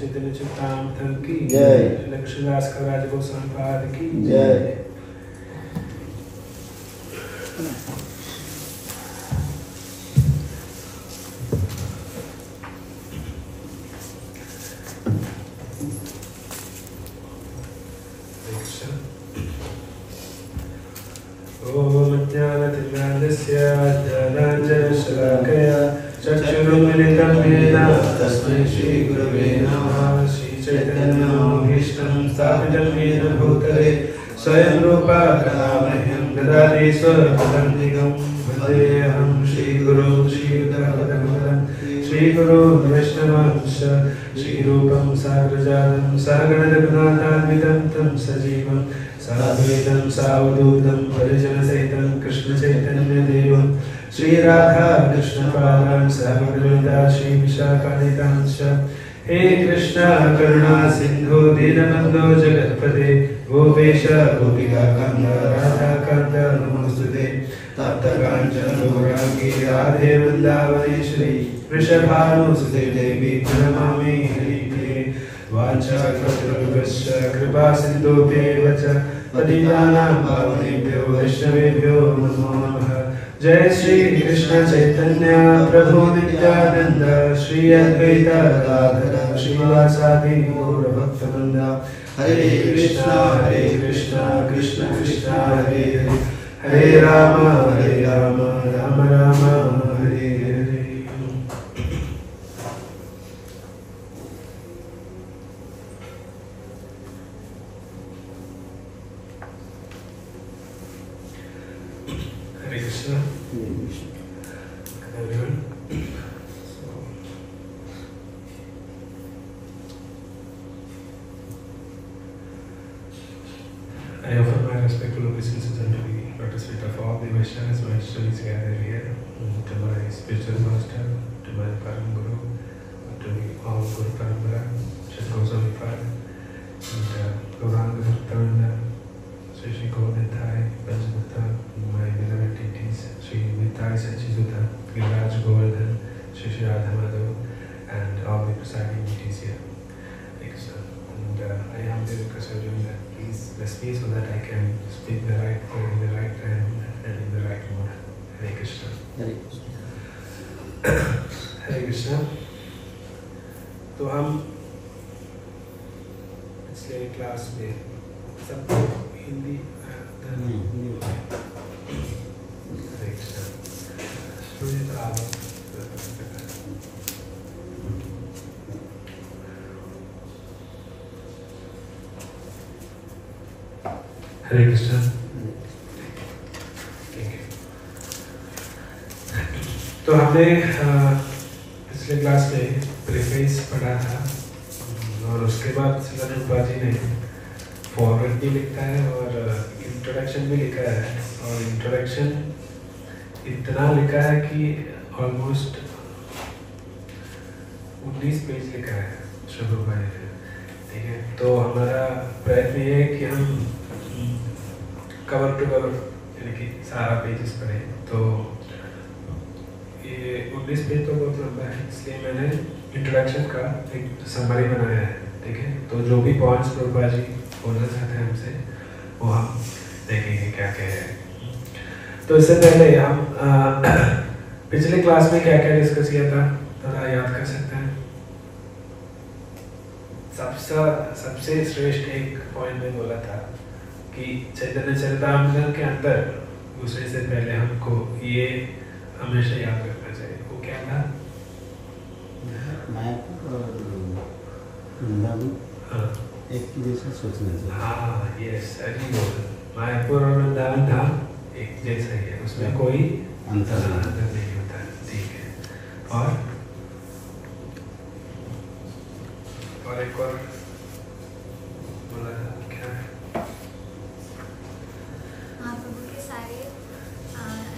चैतन्य चरितामृत की जय। लक्ष्मीदास कविराज गोस्वामी पाद की जय। ओम ज्ञानतिमिरान्धस्य ज्ञानाञ्जनशलाकया चक्षुरुन्मिलितं येन तस्मै श्रीगुरवे नमः। श्रीचैतन्यमभीष्टं स्थापितं येन भूतले स्वयं रूपा कदा मह्यं ददाति स्वपदान्तिकं। वन्देऽहं श्रीगुरुं श्रीयुतपदकमलं श्रीगुरुं वैष्णवंश श्रीरूपं साग्रजातं सहगणरघुनाथान्वितं तं सजीवं साद्वैतं सावधूतं परिजनसहितं कृष्णचैतन्यदेवं श्रीराधा कृष्णपादान् सहगणललिता श्रीविशाखान्वितांश्च। हे कृष्ण करुणा सिन्धु दीनबन्धो जगत्पते गोपेश गोपिकाकान्त राधाकान्त नमोऽस्तुते। तप्तकाञ्चन गौराङ्गी राधे वृन्दावनेश्वरी वृषभानुसुते देवी प्रणमामि हरिप्रिये। वाञ्छाकल्पतरुभ्यश्च कृपा सिन्धुभ्येव च पतितानां पावनेभ्यो वैष्णवेभ्यो नमो नमः। जय श्री कृष्ण चैतन्य प्रभु नित्यानंद श्री अद्वैत गदाधर श्रीवासादि गौर भक्तवृंद। हरे Krishna Krishna Krishna Hare Hare Hare Ram Ram Ram Hare Hare. Hare Krishna. Everyone. I offer my respectful obeisances unto the lotus feet of all the Vaishnavas, my students gathered here, to my spiritual master, to my Param Guru, to the all Guru Parampara, Shri Goswami Pad, and Gauranga Bhaktavinda, Shri Govardhan, Panchadutta, my beloved deities, Shri Nitai Sachiduta, Giriraj Govardhan, Shri Radha Madhav, and all the presiding deities here. And I humbly request everyone that please bless me so that I can speak the right word in the right time and in the right mode. Hare Krishna. Hare Krishna. Hare Krishna. तो हम पिछले class में सबको हिंदी हरे कृष्णा सुनित आप हरे कृष्णा। तो हमने पिछले class में प्रीफेस पढ़ा था और उसके बाद श्रील प्रभुपाद जी ने फॉरवर्ड भी लिखा है और इंट्रोडक्शन भी लिखा है। और इंट्रोडक्शन इतना लिखा है कि ऑलमोस्ट 19 पेज लिखा है श्री प्रभुपाद जी ने, ठीक है। तो हमारा प्रयत्न ये है कि हम कवर टू कवर यानी कि सारा पेजेस पढ़े। तो ये 19 पेज तो बहुत लंबा है, इसलिए मैंने इंट्रोडक्शन का एक समरी बनाया है, ठीक है। तो जो भी पॉइंट्स प्रभुपाद जी बोलना चाहते हैं हमसे वो हम देखेंगे क्या क्या है। तो इससे पहले हम पिछले क्लास में क्या क्या डिस्कस किया था थोड़ा याद कर सकते हैं। सबसे श्रेष्ठ एक पॉइंट में बोला था कि चैतन्य चरितामृत के अंदर घुसने से पहले हमको ये हमेशा याद रखना चाहिए। वो क्या था? हाँ, एक जैसा सोचना चाहिए। हाँ, यस, मायापुर और वृंदावन धाम एक जैसा ही है, उसमें कोई अंतर नहीं होता, ठीक है। और एक और बोला क्या है? महाप्रभु के सारे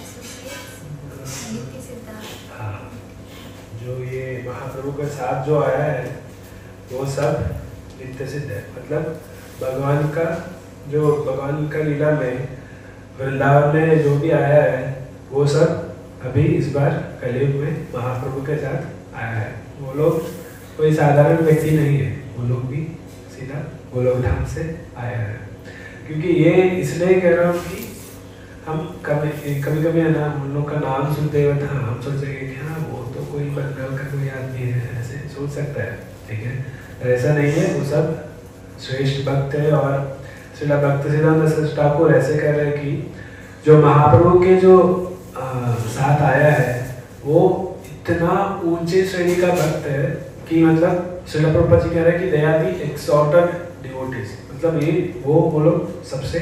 एसोसिएट्स नित्य सिद्ध। हाँ, जो ये महाप्रभु के साथ जो आया है वो सब नित्य सिद्ध है। मतलब भगवान का लीला में वृंदावन में जो भी आया है वो सब अभी इस बार कलयुग में महाप्रभु के साथ आया है। वो लोग कोई साधारण व्यक्ति नहीं है, वो लोग भी सीधा गोलोक धाम से आया है। क्योंकि ये इसलिए कह रहा हूँ कि हम कभी कभी है ना, उन लोग का नाम सुनते हुए था हम सोचेंगे कि हाँ वो तो कोई बंगाल का कोई आदमी है, ऐसे सोच सकता है, ठीक है। ऐसा नहीं है, वो सब श्रेष्ठ भक्त है। और श्रीला भक्तिसिद्धांत सरस्वती ठाकुर ऐसे कह रहे हैं कि जो महाप्रभु के जो साथ आया है वो इतना ऊंचे श्रेणी का भक्त है कि मतलब श्रीला प्रभुपाद जी कह रहे हैं कि दे आर दी एक्सॉर्टेड डिवोटीज, मतलब ये वो लोग सबसे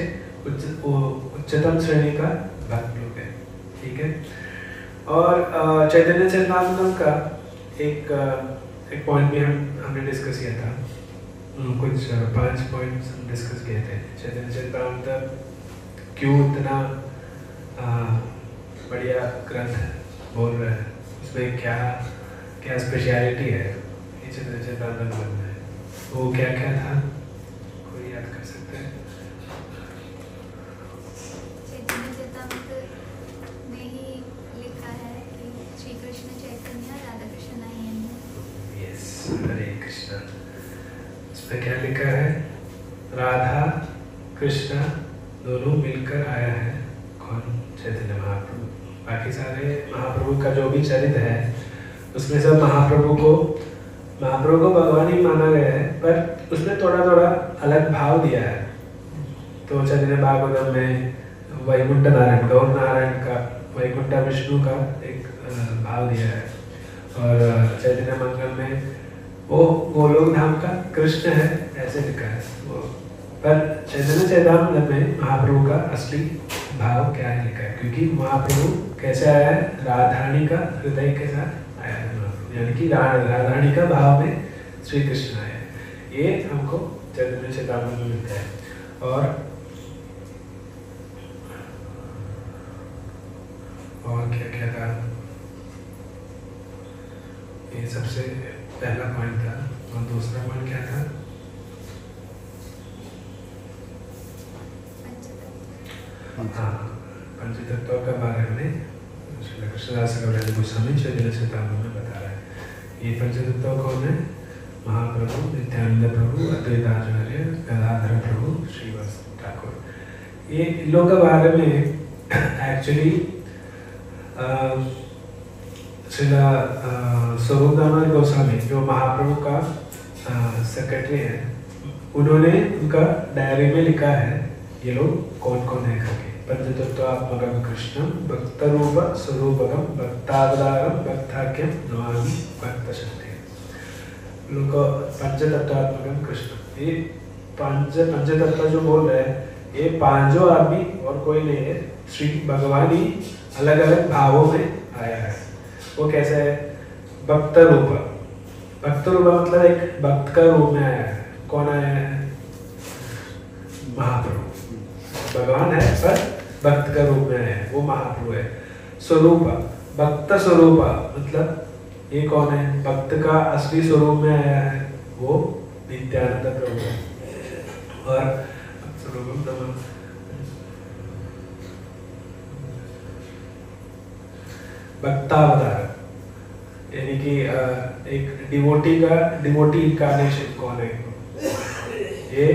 उच्चतम श्रेणी का भक्त लोग है, ठीक है। और चैतन्य चरितामृतम का एक पॉइंट भी हमने डिस्कस किया था, कुछ 5 पॉइंट्स हम डिस्कस किए थे। चैतन्य चरितामृतम क्यों इतना बढ़िया ग्रंथ बोल रहा है, उसमें क्या क्या स्पेशलिटी है ये चैतन्य चरितामृतम में, वो क्या क्या था, कोई याद कर सकते हैं? चैतन्य चरितामृत में ही लिखा है कि श्री कृष्ण चैतन्य राधा कृष्ण नारायण। यस, हरे कृष्णा। इसमें क्या लिखा है? राधा कृष्ण दोनों मिलकर आया है। कौन? चैतन्य महाप्रभु। बाकी सारे महाप्रभु का जो भी चरित्र है उसमें सब महाप्रभु को भगवान ही माना गया है, पर उसमें थोड़ा थोड़ा अलग भाव दिया है। तो चैतन्य भागवतम में वैकुंठ नारायण, गौर नारायण का, वैकुंठ विष्णु का एक भाव दिया है। और चैतन्य मंगल में वो गोलोक धाम का कृष्ण है ऐसे लिखा है वो। पर चैतन्य चरितामृत में महाप्रभु का असली भाव क्या है लिखा है, क्योंकि महाप्रभु कैसे आया है? राधारानी का हृदय के साथ आया है महाप्रभु, यानी कि राधारानी का भाव में श्री कृष्ण आया है। ये हमको चैतन्य चरितामृत में मिलता है। और क्या क्या था? ये सबसे पहला पॉइंट था। और दूसरा पॉइंट क्या था? हाँ, पंचतत्व के बारे में श्री कृष्णदास कविराज गोस्वामी चैतन्य चरितामृत में बता रहा है। ये पंचतत्व कौन है? महाप्रभु, नित्यानंद प्रभु, अद्वैताचार्य, गदाधर प्रभु, श्रीवास ठाकुर। ये इन लोगों के बारे में एक्चुअली श्रीला स्वरूप दामोदर गोस्वामी जो महाप्रभु का सेक्रेटरी है, उन्होंने उनका डायरी में लिखा है ये लोग कौन कौन है करके। पंचतत्वात्मकं कृष्णं भक्तरूप स्वरूपकं भक्तावतारं भक्ताख्यं नमामि भक्तशक्ति। लोग पंचतत्वात्मकं कृष्ण, ये पंचतत्व जो बोल रहे हैं ये पांचों आदमी और कोई नहीं है, श्री भगवान ही अलग अलग भावों में आया है। वो कैसे है? भक्त रूप। भक्त रूप मतलब एक भक्त का रूप में आया है। कौन आया है? महाप्रभु। भगवान है पर भक्त का रूप में आया है, वो महाप्रभु है। स्वरूप, भक्त स्वरूप मतलब ये कौन है? भक्त का असली स्वरूप में आया है, वो नित्यानंद प्रभु है। और भक्तावतार यानी कि एक डिवोटी इनकार्नेशन कौन है? ये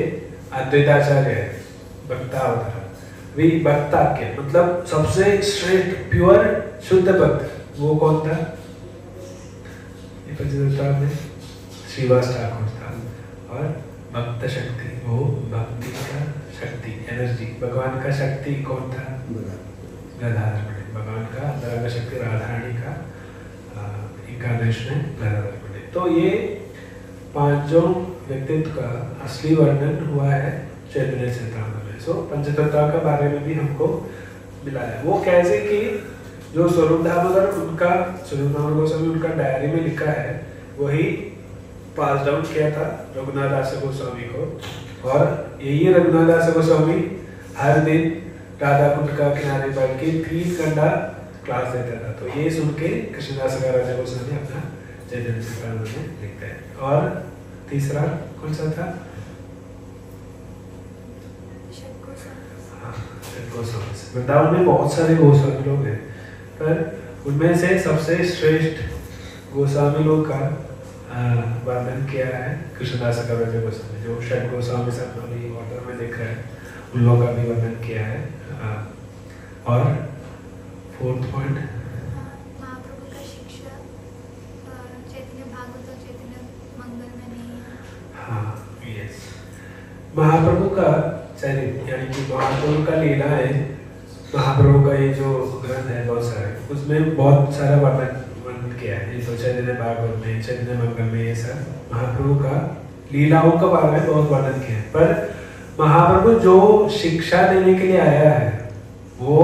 अद्वैताचार्य है, भक्तावतार। वी भक्ताख्य मतलब सबसे श्रेष्ठ प्योर शुद्ध भक्त, वो कौन था? ये पंचतत्व में श्रीवास ठाकुर था। और भक्त शक्ति, वो भक्ति का शक्ति, एनर्जी, भगवान का शक्ति कौन था? गदाधर। भगवान का अंतरंग शक्ति राधारानी का इनकार्नेशन है गदाधर। तो ये पांचों व्यक्तित्व का असली वर्णन हुआ है चैतन्य चरितामृत में। सो पंचतत्व के बारे में भी हमको मिला है। वो कैसे कि जो स्वरूप दामोदर गोस्वामी उनका डायरी में लिखा है वही पास डाउन किया था रघुनाथ दास गोस्वामी को। और यही रघुनाथ दास गोस्वामी हर दिन राधा कुंड का किनारे बैठ के 3 घंटा क्लास देता था। तो ये सुन के कृष्णदास राजा गोस्वामी अपना चैतन्य चरितामृत में लिखते हैं। और तीसरा कौन सा था? गोस्वामी। वृंदावन में बहुत सारे गोस्वामी लोग हैं, पर उनमें से सबसे श्रेष्ठ गोस्वामी लोग का वर्णन किया है कृष्णदास कविराज गोस्वामी, जो षड गोस्वामी सब अभी ऑर्डर में देख रहे हैं उन लोगों का भी वर्णन किया है। और 4th पॉइंट महाप्रभु का शिक्षा चैतन्य भागवत और चैतन्य मंगल में नहीं है। हाँ, यस, महाप्रभु का चरित्र यानी कि महाप्रभु का लीला है, महाप्रभु का ये जो ग्रंथ है बहुत सारे, उसमें बहुत सारा वर्णन किया है। तो चैतन्य भागवत में, चैतन्य मंगल में, ये सब महाप्रभु का लीलाओं का बारे में बहुत वर्णन किया है। पर महाप्रभु जो शिक्षा देने के लिए आया है वो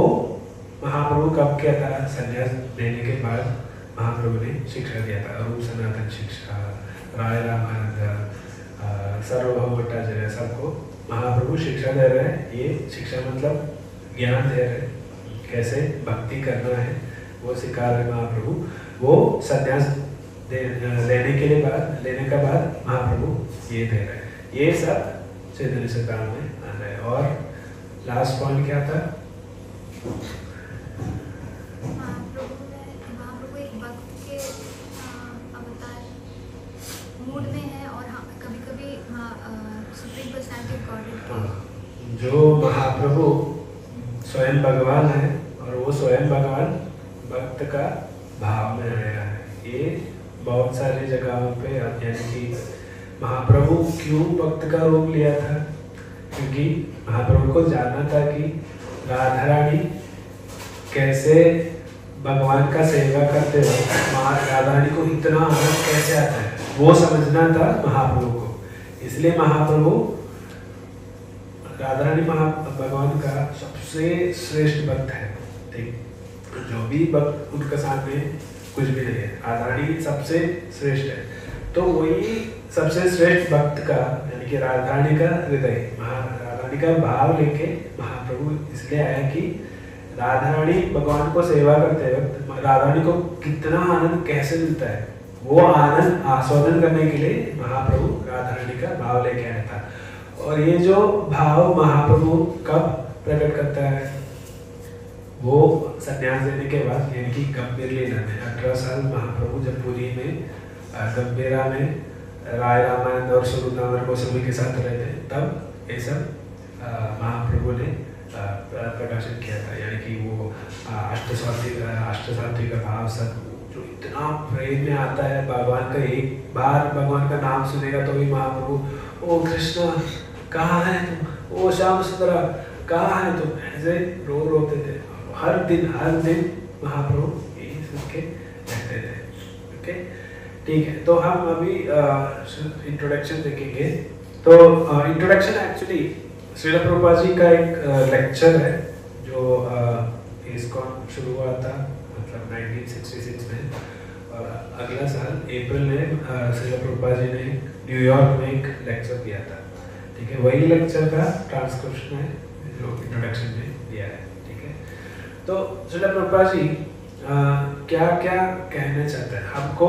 महाप्रभु कब किया था? संन्यास देने के बाद महाप्रभु ने शिक्षा दिया था। रूप सनातन शिक्षा, राय रामानंद, सार्वभौम भट्टाचार्य, सबको महाप्रभु शिक्षा दे रहे हैं। ये शिक्षा मतलब ज्ञान दे रहे हैं, कैसे भक्ति करना है वो सिखा रहे महाप्रभु। वो संन्यास लेने के बाद महाप्रभु ये दे रहे हैं। ये सब चैतन्य चरितामृत में आ रहा है। और लास्ट पॉइंट क्या था? महाप्रभु एक भक्त के अवतार मूड में है और कभी-कभी सुप्रीम पर्सनालिटी गॉड। जो महाप्रभु स्वयं भगवान है और वो स्वयं भगवान भक्त का भाव में आया है। ये बहुत सारी जगहों पे यानी कि महाप्रभु क्यों भक्त का रूप लिया था? क्योंकि महाप्रभु को जानना था कि राधा रानी कैसे भगवान का सेवा करते हैं, राधा रानी को इतना आनंद कैसे आता है, वो समझना था महाप्रभु को। इसलिए महाप्रभु राधा रानी भगवान का सबसे श्रेष्ठ भक्त है। ठीक, जो भी भक्त उनके सामने कुछ भी नहीं है, राधा रानी सबसे श्रेष्ठ है। तो वही सबसे श्रेष्ठ भक्त का यानी कि राधा रानी का हृदय, राधा रानी का भाव लेके महाप्रभु इसलिए आया कि राधा रानी भगवान को सेवा करते वक्त राधा रानी को कितना आनंद कैसे मिलता है, वो आनंद आस्वादन करने के लिए महाप्रभु राधा रानी का भाव लेके आया था। और ये जो भाव महाप्रभु कब प्रकट करता है? वो संन्यास देने के बाद यानी कि गंभीर लीला में 18 साल महाप्रभु जब पुरी में गंभीरा में राय रामानंद और स्वरूप गोस्वामी के साथ रहे थे, तब ये सब महाप्रभु ने प्रकाशित किया था। यानी कि वो अष्टसात्विक का भाव सब जो इतना प्रेम में आता है, भगवान का एक बार भगवान का नाम सुनेगा तो भी महाप्रभु ओ कृष्ण कहाँ है तुम, ओ श्याम सुंदरा कहाँ है तुम, ऐसे रोते थे। हर दिन महाप्रभु यही सुन के रहते थे। ओके, ठीक है। तो हम अभी इंट्रोडक्शन देखेंगे। तो इंट्रोडक्शन एक्चुअली श्रील प्रभुपाद जी का एक लेक्चर है जो ISKCON शुरू हुआ था मतलब 1966 में, और अगला साल अप्रैल में श्रील प्रभुपाद जी ने न्यूयॉर्क में एक लेक्चर दिया था। ठीक है, वही लेक्चर का ट्रांसक्रिप्शन है जो इंट्रोडक्शन में दिया है। ठीक है, तो श्रील प्रभुपाद जी क्या क्या कहना चाहते हैं हमको?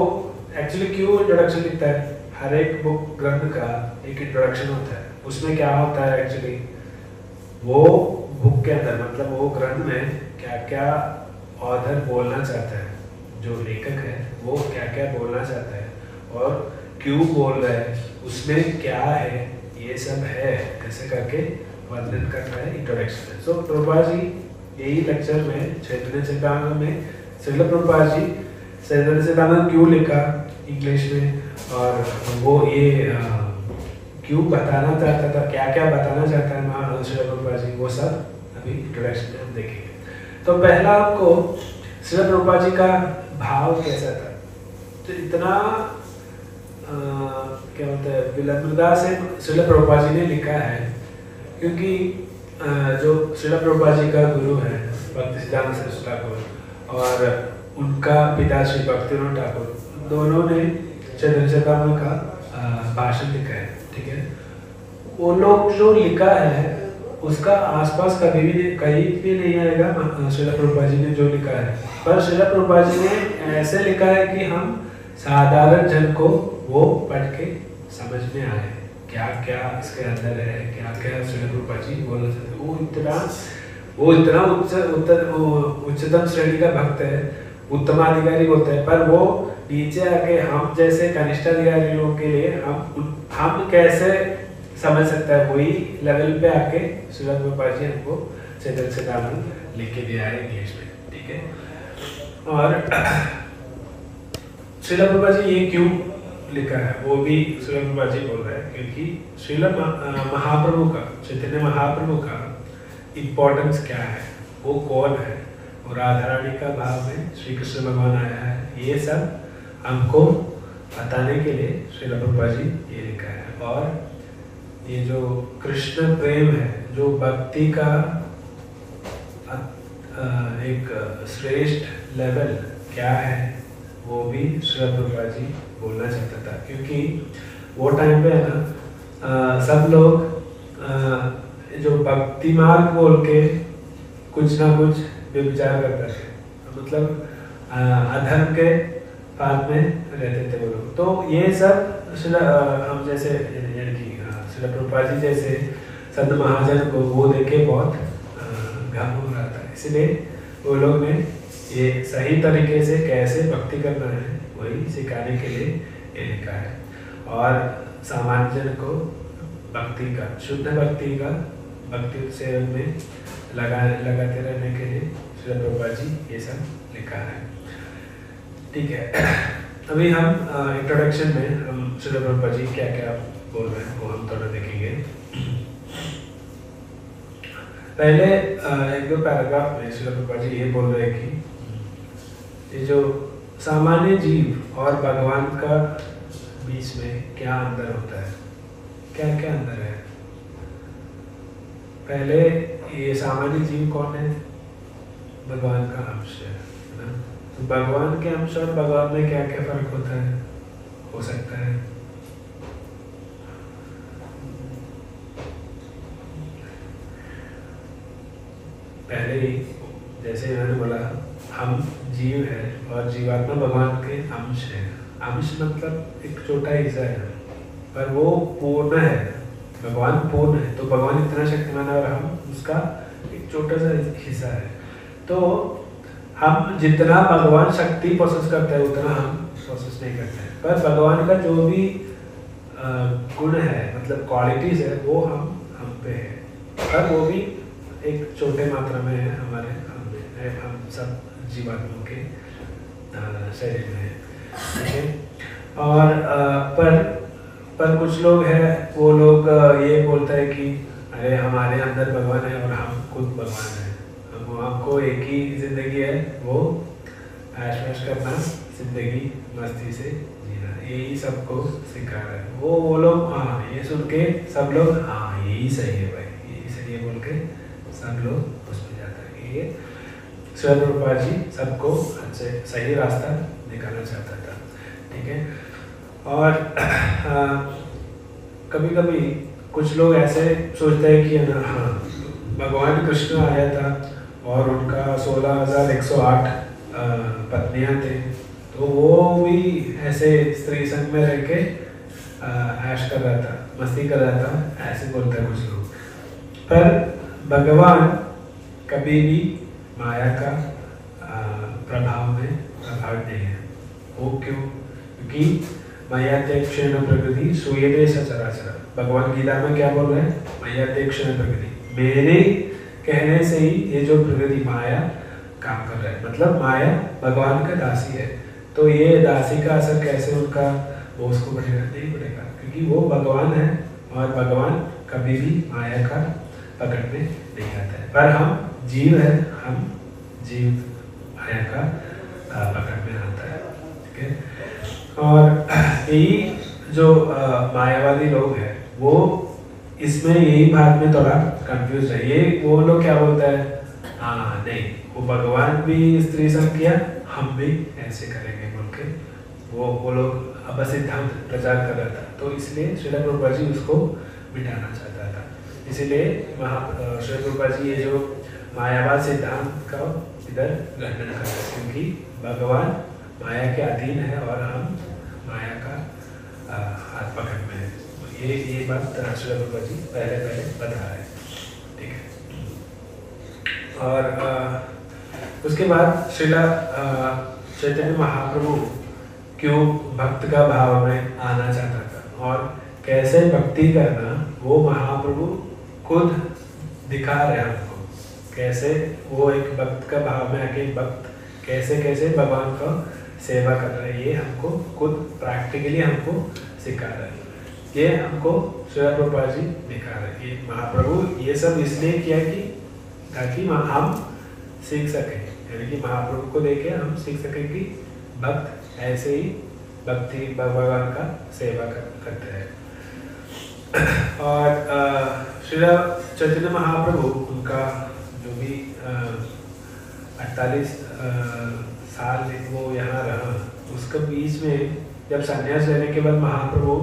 एक्चुअली क्यों इंट्रोडक्शन लिखता है? हर एक बुक ग्रंथ का एक इंट्रोडक्शन होता है। उसमें क्या होता है एक्चुअली, वो बुक के अंदर मतलब वो ग्रंथ में क्या क्या ऑथर बोलना चाहता है, जो लेखक है वो क्या क्या बोलना चाहता है और क्यों बोल रहा है, उसमें क्या है, ये सब है, ऐसे करके वर्णन करना है इंट्रोडक्शन में। सो प्रभुपाद जी यही लेक्चर में चैतन्य चरितामृत में श्रील प्रभुपाद जी चैतन्य चरितामृत क्यों लिखा इंग्लिश में, और वो ये क्यों बताना चाहता था, क्या क्या बताना चाहता है श्रील प्रभुपाद जी, वो सब अभी इंट्रोडक्शन में हम देखेंगे। तो पहला आपको श्रील प्रभुपाद जी का भाव कैसा था? तो इतना क्या होता है विनम्रता से श्रील प्रभुपाद जी ने लिखा है, क्योंकि जो श्रील प्रभुपाद जी का गुरु है भक्तिसिद्धांत सरस्वती ठाकुर और उनका पिता श्री भक्तिविनोद ठाकुर, दोनों ने चैतन्य चरितामृत का भाषण लिखा है। ठीक है, वो लोग जो लिखा है उसका आसपास कभी भी कहीं भी नहीं आएगा श्रील प्रभुपाद जी ने जो लिखा है, पर श्रील प्रभुपाद जी ने ऐसे लिखा है कि हम साधारण जन को वो पढ़ के समझ में आए क्या क्या इसके अंदर है, क्या क्या श्रील प्रभुपाद जी बोलना चाहते हैं। वो इतना उच्चतम श्रेणी का भक्त है, उत्तमाधिकारी होता है, पर वो नीचे आके हम जैसे कनिष्ठाधिकारी लोगों के लिए हम कैसे समझ सकता है, वही लेवल पे आके श्रीला प्रभुपाद जी हमको चैतन्य चेतामृत लिख के दिया है इंग्लिश में, ठीक है। और श्रीला प्रभुपाद जी ये क्यों लिखा है वो भी श्रीला प्रभुपाद जी बोल रहे हैं, क्योंकि श्रीला महाप्रभु का, चैतन्य महाप्रभु का इम्पोर्टेंस क्या है, वो कौन है, और राधा रानी का भाव में श्री कृष्ण भगवान आया है, ये सब हमको बताने के लिए श्रीला प्रभुपाद जी ये लिखा है। और ये जो कृष्ण प्रेम है, जो भक्ति का एक श्रेष्ठ लेवल क्या है, वो भी श्रीला प्रभुपाद जी बोलना चाहता था, क्योंकि वो टाइम पे है ना सब लोग जो भक्ति मार्ग बोल के कुछ ना कुछ विचार करते थे, मतलब अधर्म के पास में रहते थे वो लोग। तो ये सब हम जैसे यानी कि श्रीला प्रभुपाद जी जैसे संत महाजन को वो देखे बहुत घम हो रहा था, इसलिए वो लोग ने ये सही तरीके से कैसे भक्ति करना है वही सिखाने के लिए ये लिखा है। और सामान्य जन को भक्ति का, शुद्ध भक्ति का, भक्ति सेवन में लगाते रहने के लिए श्रीला प्रभुपाद जी ये सब लिखा है, ठीक है। अभी हम इंट्रोडक्शन में हम श्रीला प्रभुपाद जी क्या क्या बोल रहे हैं वो हम थोड़ा देखेंगे। पहले एक दो पैराग्राफ में श्रीला प्रभुपाद जी ये बोल रहे हैं कि ये जो सामान्य जीव और भगवान का बीच में क्या अंतर होता है, क्या क्या अंतर है। पहले ये सामान्य जीव कौन है, भगवान का अंश है ना। तो भगवान के अंश और भगवान में क्या क्या फर्क होता है, हो सकता है। पहले ही जैसे मैंने बोला हम जीव है और जीवात्मा भगवान के अंश है। अंश मतलब एक छोटा हिस्सा है, पर वो पूर्ण है, भगवान पूर्ण है, तो भगवान इतना शक्तिमान है और हम उसका एक छोटा सा हिस्सा है। तो हम जितना भगवान शक्ति प्रोसेस करते हैं उतना हम प्रोसेस नहीं करते हैं, पर भगवान का जो भी गुण है, मतलब क्वालिटीज है, वो हम पे है, पर वो भी एक छोटे मात्रा में है हमारे हम सब जीवात्माओं के शरीर में है, ठीक है। और पर कुछ लोग हैं, वो लोग ये बोलते हैं कि अरे हमारे अंदर भगवान है और हम खुद भगवान है, हमको एक ही जिंदगी है, वो ऐश वैश करना, जिंदगी मस्ती से जीना, यही सबको सिखा रहा है। वो लोग हाँ ये सुन के सब लोग हाँ यही सही है भाई, यही सही है बोल के सब लोग उस पर जाता है। ये श्रीला प्रभुपाद जी सबको अच्छे सही रास्ता दिखाना चाहता था, ठीक है। और कभी कभी कुछ लोग ऐसे सोचते हैं कि हाँ भगवान कृष्ण आया था और उनका 16,108 पत्नियां थे, तो वो भी ऐसे स्त्री संग में रह के ऐश कर रहा था, मस्ती कर रहा था, ऐसे बोलते हैं कुछ लोग। पर भगवान कभी भी माया का प्रभाव में प्रभावित नहीं है। वो क्यों? क्योंकि माया क्षण प्रकृति सूयते सचराचर। भगवान गीता में क्या बोल रहे हैं? माया क्षण प्रकृति, मेरे कहने से ही ये जो प्रकृति माया काम कर रहा है, मतलब माया भगवान का दासी है। तो ये दासी का असर कैसे उनका वो उसको बढ़ेगा? नहीं बढ़ेगा, क्योंकि वो भगवान है और भगवान कभी भी माया का पकड़ में नहीं आता है। पर हम जीव है, हम जीव माया का पकड़ में आता है, ठीक है। और यही जो मायावादी लोग हैं वो इसमें यही बात में थोड़ा कंफ्यूज है। ये वो लोग क्या बोलता है, हाँ नहीं वो भगवान भी स्त्री संग किया, हम भी ऐसे करेंगे बोल के वो लोग अब सिद्धांत प्रचार कर रहा था। तो इसलिए श्रीला प्रभुपाद जी उसको मिटाना चाहता था। इसीलिए श्रीला प्रभुपाद जी ये जो मायावाद सिद्धांत का इधर खंडन कर रहे हैं, क्योंकि भगवान माया के अधीन है और हम माया का हाथ पकड़ में है। ये बात श्रीला प्रभुपाद जी पहले बता रहे हैं, ठीक है। और उसके बाद श्रीला चैतन्य महाप्रभु क्यों भक्त का भाव में आना चाहता था और कैसे भक्ति करना वो महाप्रभु खुद दिखा रहे हैं हमको। कैसे वो एक भक्त का भाव में आके भक्त कैसे कैसे भगवान का सेवा कर रहे हैं, ये हमको खुद प्रैक्टिकली हमको सिखा रहे हैं। ये हमको श्रील प्रभुपाद जी दिखा रहे हैं। ये महाप्रभु ये सब इसलिए किया कि ताकि हम सीख सकें, यानी कि महाप्रभु को देखे हम सीख सकें कि भक्त ऐसे ही भक्ति भगवान का सेवा करते हैं। और श्री चैतन्य महाप्रभु उनका जो भी 48 साल वो यहाँ रहा, उसके बीच में जब संन्यास लेने के बाद महाप्रभु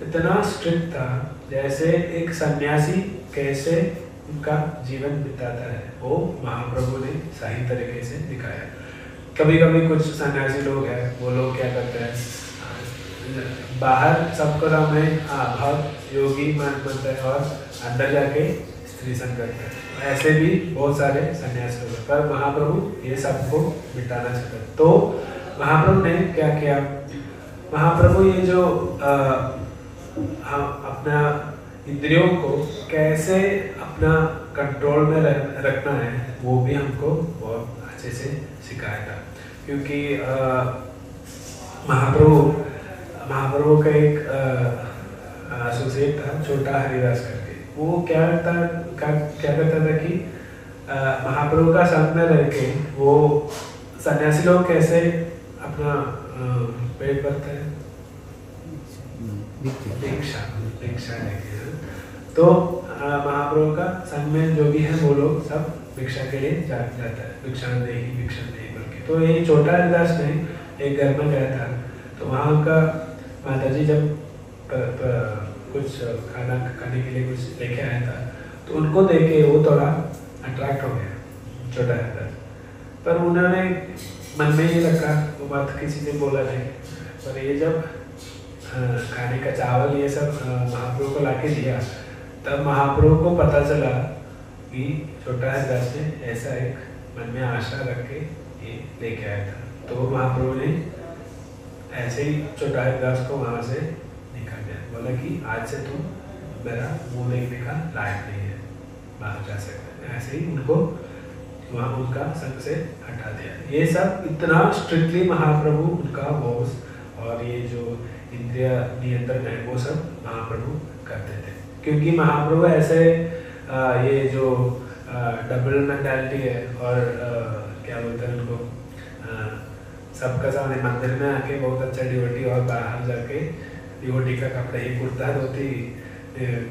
इतना स्ट्रिक्ट था, जैसे एक सन्यासी कैसे उनका जीवन बिताता है वो महाप्रभु ने सही तरीके से दिखाया। कभी कभी कुछ सन्यासी लोग हैं, वो लोग क्या करते हैं, बाहर सबको सामने बहुत योगी बनते हैं और अंदर जाके स्त्री संग करते हैं। ऐसे भी बहुत सारे सन्यासी लोग हैं, पर महाप्रभु ये सबको मिटाना चाहते हैं। तो महाप्रभु ने क्या किया, महाप्रभु ये जो हम अपना इंद्रियों को कैसे अपना कंट्रोल में रखना है वो भी हमको बहुत अच्छे से सिखाया था। क्योंकि महाप्रभु का एक एसोसिएट था छोटा हरिदास करके, वो क्या करता था कि महाप्रभु का संग में रह के वो सन्यासी लोग कैसे अपना पेट भरते हैं, भिक्षा लेके। तो महाप्रभु का संग में जो भी है वो लोग सब भिक्षा के लिए जाता है, भिक्षा नहीं बोल के। तो ये छोटा हरिदास ने एक घर में गया था, तो वहाँ का माताजी जब कुछ खाना खाने के लिए कुछ लेके आया था, तो उनको देख के वो थोड़ा अट्रैक्ट हो गया छोटा हरिदास। पर उन्होंने मन में ये रखा, वो बात किसी ने बोला नहीं। पर ये जब खाने का चावल ये सब महाप्रभु को लाके दिया, तब महाप्रभु को पता चला कि छोटा हरिदास ने ऐसा एक मन में आशा रख के ये लेके आया था। तो महाप्रभु ने ऐसे ही छोटा हरिदास को वहाँ से निकाल दिया, बोला कि आज से तुम मेरा मुँह देखने का लायक नहीं है, बाहर जा सकते। ऐसे ही उनको वहाँ उनका संग से हटा दिया। ये सब इतना स्ट्रिक्टली महाप्रभु उनका बॉस और ये जो इंद्रिय नियंत्रण है वो सब महाप्रभु करते थे। क्योंकि महाप्रभु ऐसे ये जो डबल मेंटालिटी है और क्या बोलते हैं उनको, सबका सामने मंदिर में आके बहुत अच्छा डिवोटी और बाहर जाके डिवोटी का कपड़ा ही कुर्ता धोती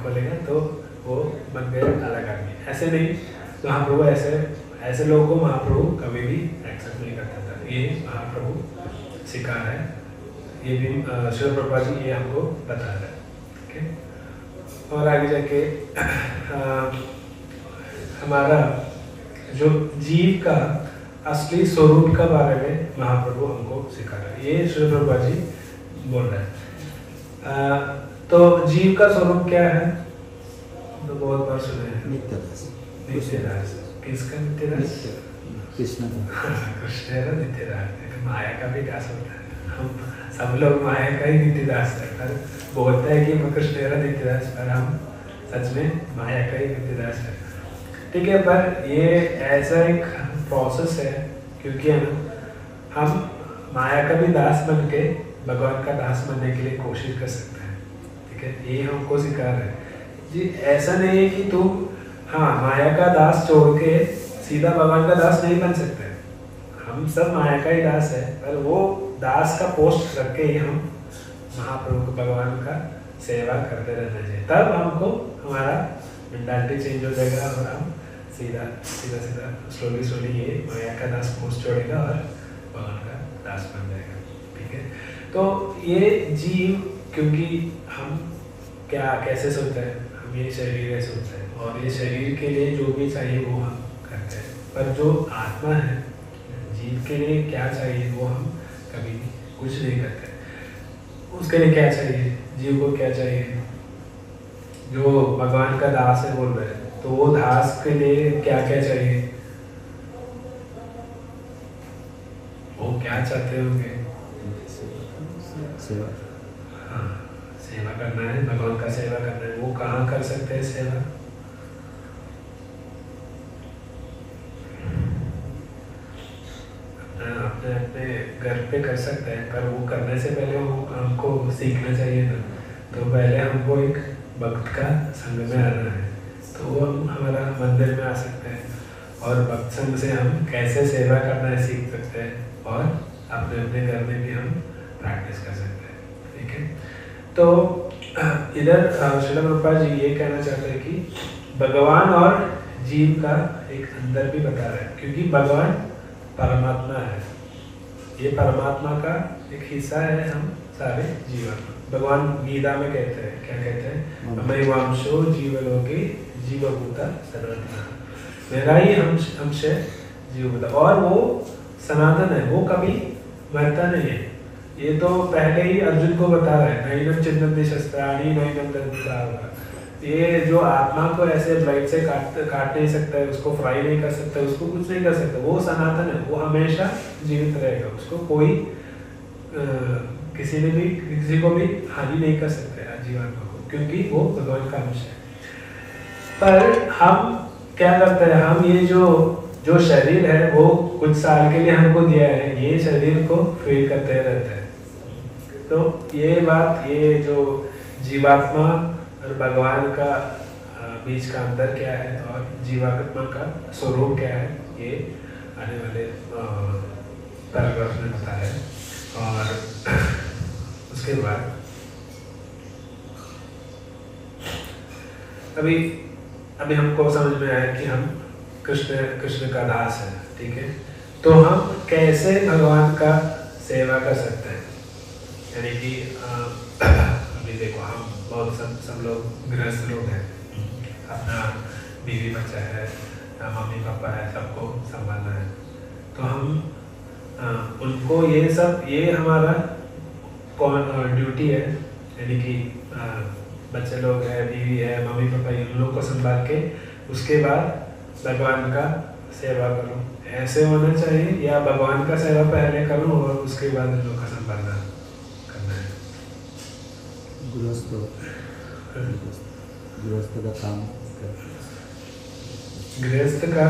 खोलेगा तो वो बन गया अलग आदमी। ऐसे नहीं, महाप्रभु ऐसे लोगों को महाप्रभु कभी भी एक्सेप्ट नहीं करता था। ये महाप्रभु सिखा है, ये भी श्रील प्रभुपाद जी ये हमको बता रहे हैं। ओके, और आगे जाके हमारा जो जीव का असली स्वरूप का बारे में महाप्रभु हमको सिखा रहे हैं। ये श्रील प्रभुपाद जी बोल रहे हैं। तो जीव का स्वरूप क्या है, तो बहुत बार सुने हैं, नित्यदास। किसका नित्यदास? कृष्ण कृष्ण नित्यदास। माया का भी दास होता है, हम सब लोग माया का ही नित्यदास है, पर बोलता है कि मैं कृष्ण नित्यदास, पर हम सच में माया का ही नित्यदास है। ठीक है, पर ये ऐसा एक प्रोसेस है, क्योंकि हम माया का भी दास बन के भगवान का दास बनने के लिए कोशिश कर सकते हैं। ठीक है, ये हमको सिखा रहे हैं जी। ऐसा नहीं है कि तुम माया का दास छोड़ के सीधा भगवान का दास नहीं बन सकते। हम सब माया का ही दास है, पर वो दास का पोस्ट रख के ही हम महाप्रभु को भगवान का सेवा करते रहना चाहिए। तब हमको हमारा मेंटालिटी चेंज हो जाएगा और हम सीधा स्लोली ये माया का दास पोस्ट छोड़ेगा और भगवान का दास बन जाएगा। ठीक है, तो ये जीव, क्योंकि हम कैसे सोचते हैं, हम ये शरीर है सोचते हैं और ये शरीर के लिए जो भी चाहिए वो हम करते हैं, पर जो आत्मा है, जीव के लिए क्या चाहिए वो हम कभी कुछ नहीं करते। उसके लिए क्या चाहिए, जीव को क्या चाहिए, जो भगवान का दास है बोल रहे हैं, तो वो दास के लिए क्या क्या चाहिए, वो क्या चाहते होंगे? सेवा। हाँ, सेवा करना है, भगवान का सेवा करना है। वो कहाँ कर सकते हैं सेवा? अपने अपने घर पे कर सकते हैं, पर वो करने से पहले हमको सीखना चाहिए ना। तो पहले हमको एक भक्त का संग में आना है, तो वो हम हमारा मंदिर में आ सकते हैं और भक्त संग से हम कैसे सेवा करना है सीख सकते हैं और अपने अपने घर में भी हम प्रैक्टिस कर सकते हैं। ठीक है, तो इधर श्रील प्रभुपाद जी ये कहना चाहते हैं कि भगवान और जीव का एक अंतर भी बता रहे हैं, क्योंकि भगवान परमात्मा है, ये परमात्मा का एक हिस्सा है, हम सारे जीवन। भगवान गीता में कहते हैं, क्या कहते हैं? मैं वांशो जीवलोके जीवभूता सनातन, मेरा ही अंश है जीवभूता, और वो सनातन है, वो कभी मरता नहीं है। ये तो पहले ही अर्जुन को बता रहा है, नैनम चिन्नन्ति शस्त्राणि नैनम दंताः। ये जो आत्मा को ऐसे ब्लेड से काट नहीं सकता है, उसको फ्राई नहीं कर सकता, उसको कुछ नहीं कर सकता, वो सनातन है, वो हमेशा जीवित रहेगा, उसको कोई किसी को भी हानि नहीं कर सकते जीवात्मा को, क्योंकि वो भगवान का अंश है। पर हम क्या करते हैं, हम ये जो शरीर है वो कुछ साल के लिए हमको दिया है, ये शरीर को फील करते रहते हैं। तो ये बात, ये जो जीवात्मा और भगवान का बीच का अंतर क्या है और जीवात्मा का स्वरूप क्या है, ये आने वाले पैराग्राफ में बताया है। और उसके बाद अभी हमको समझ में आया कि हम कृष्ण का दास है। ठीक है, तो हम कैसे भगवान का सेवा कर सकते हैं? यानी कि अभी देखो, हम बहुत सब लोग गृहस्थ लोग हैं, अपना बीवी बच्चा है, मम्मी पापा है, सबको संभालना है, तो हम उनको ये हमारा ड्यूटी है। यानी कि बच्चे लोग है, बीवी है, मम्मी पापा, इन लोग को संभाल के उसके बाद भगवान का सेवा करूं, ऐसे होना चाहिए, या भगवान का सेवा पहले करूं और उसके बाद इन लोग का संभालना करना है? गृहस्थ का काम, गृहस्थ का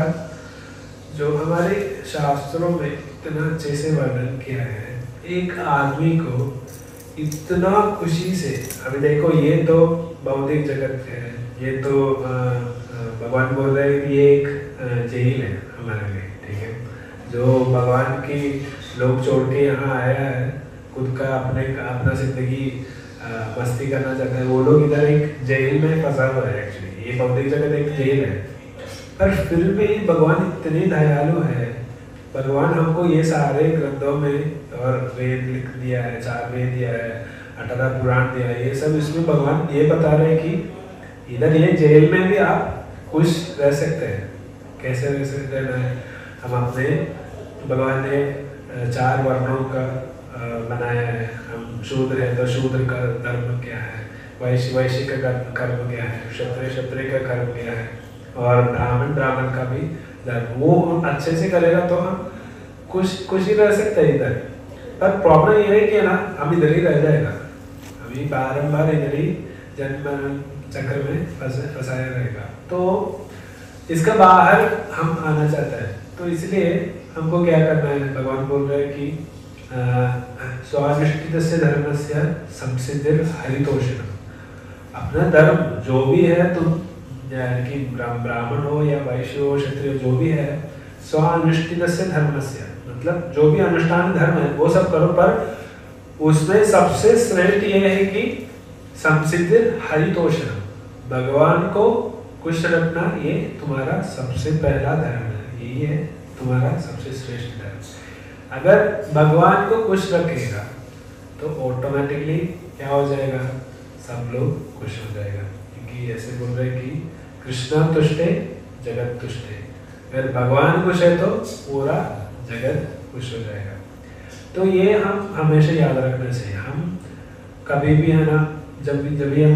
जो हमारे शास्त्रों में इतना अच्छे से वर्णन किया है, एक आदमी को इतना खुशी से, अभी देखो ये तो भौतिक जगत है, ये तो भगवान बोल रहे हैं कि ये एक जेल है हमारे लिए। ठीक है, जो भगवान की लोग छोड़ के यहाँ आया है, खुद का अपना जिंदगी मस्ती करना चाहते हैं, वो लोग इधर एक जेल में फंसा हुआ है। एक्चुअली ये भौतिक जगत एक जेल है, पर फिर भी भगवान इतने दयालु है। भगवान हमको ये सारे ग्रंथों में और वेद लिख दिया है, 4 वेद दिया है, 18 पुराण दिया है, ये सब इसमें भगवान ये बता रहे हैं कि इधर ये जेल में भी आप खुश रह सकते हैं। कैसे रह सकते हैं? हम अपने, भगवान ने 4 वर्णों का बनाया है। हम शूद्र है तो शूद्र का धर्म क्या है, वैश्य का कर्म क्या है, क्षत्रिय का कर्म क्या है, और ब्राह्मण का भी धर्म। वो अच्छे से करेगा तो हम खुश ही रह सकते हैं इधर। पर प्रॉब्लम ये है कि ना, हम इधर ही रह जाएगा, अभी बारंबार इधर ही जन्म चक्र में फंसाया रहेगा। तो इसका बाहर हम आना चाहते हैं, तो इसलिए हमको क्या करना है? भगवान बोल रहे हैं कि स्वानुष्ठितस्य धर्मस्य संसिद्धिर हरितोषणम्। अपना धर्म जो भी है, तुम यानी कि ब्राह्मण हो या वैश्य हो, क्षत्रिय, जो भी है, स्वानुष्ठितस्य धर्मस्य मतलब जो भी अनुष्ठान धर्म है वो सब करो, पर उसमें सबसे श्रेष्ठ ये है कि संसिद्धिर हरितोषणम्, भगवान को खुश रखना, ये तुम्हारा सबसे पहला धर्म है, यही है तुम्हारा सबसे श्रेष्ठ धर्म। अगर भगवान को खुश रखेगा तो ऑटोमेटिकली क्या हो जाएगा? सब लोग खुश हो जाएगा, क्योंकि ऐसे बोल रहे कि कृष्णा तुष्टे जगत तुष्टे। अगर भगवान खुश है तो पूरा जगत खुश हो जाएगा। तो ये हम हमेशा याद रखना चाहिए। हम कभी भी है ना, जब भी हम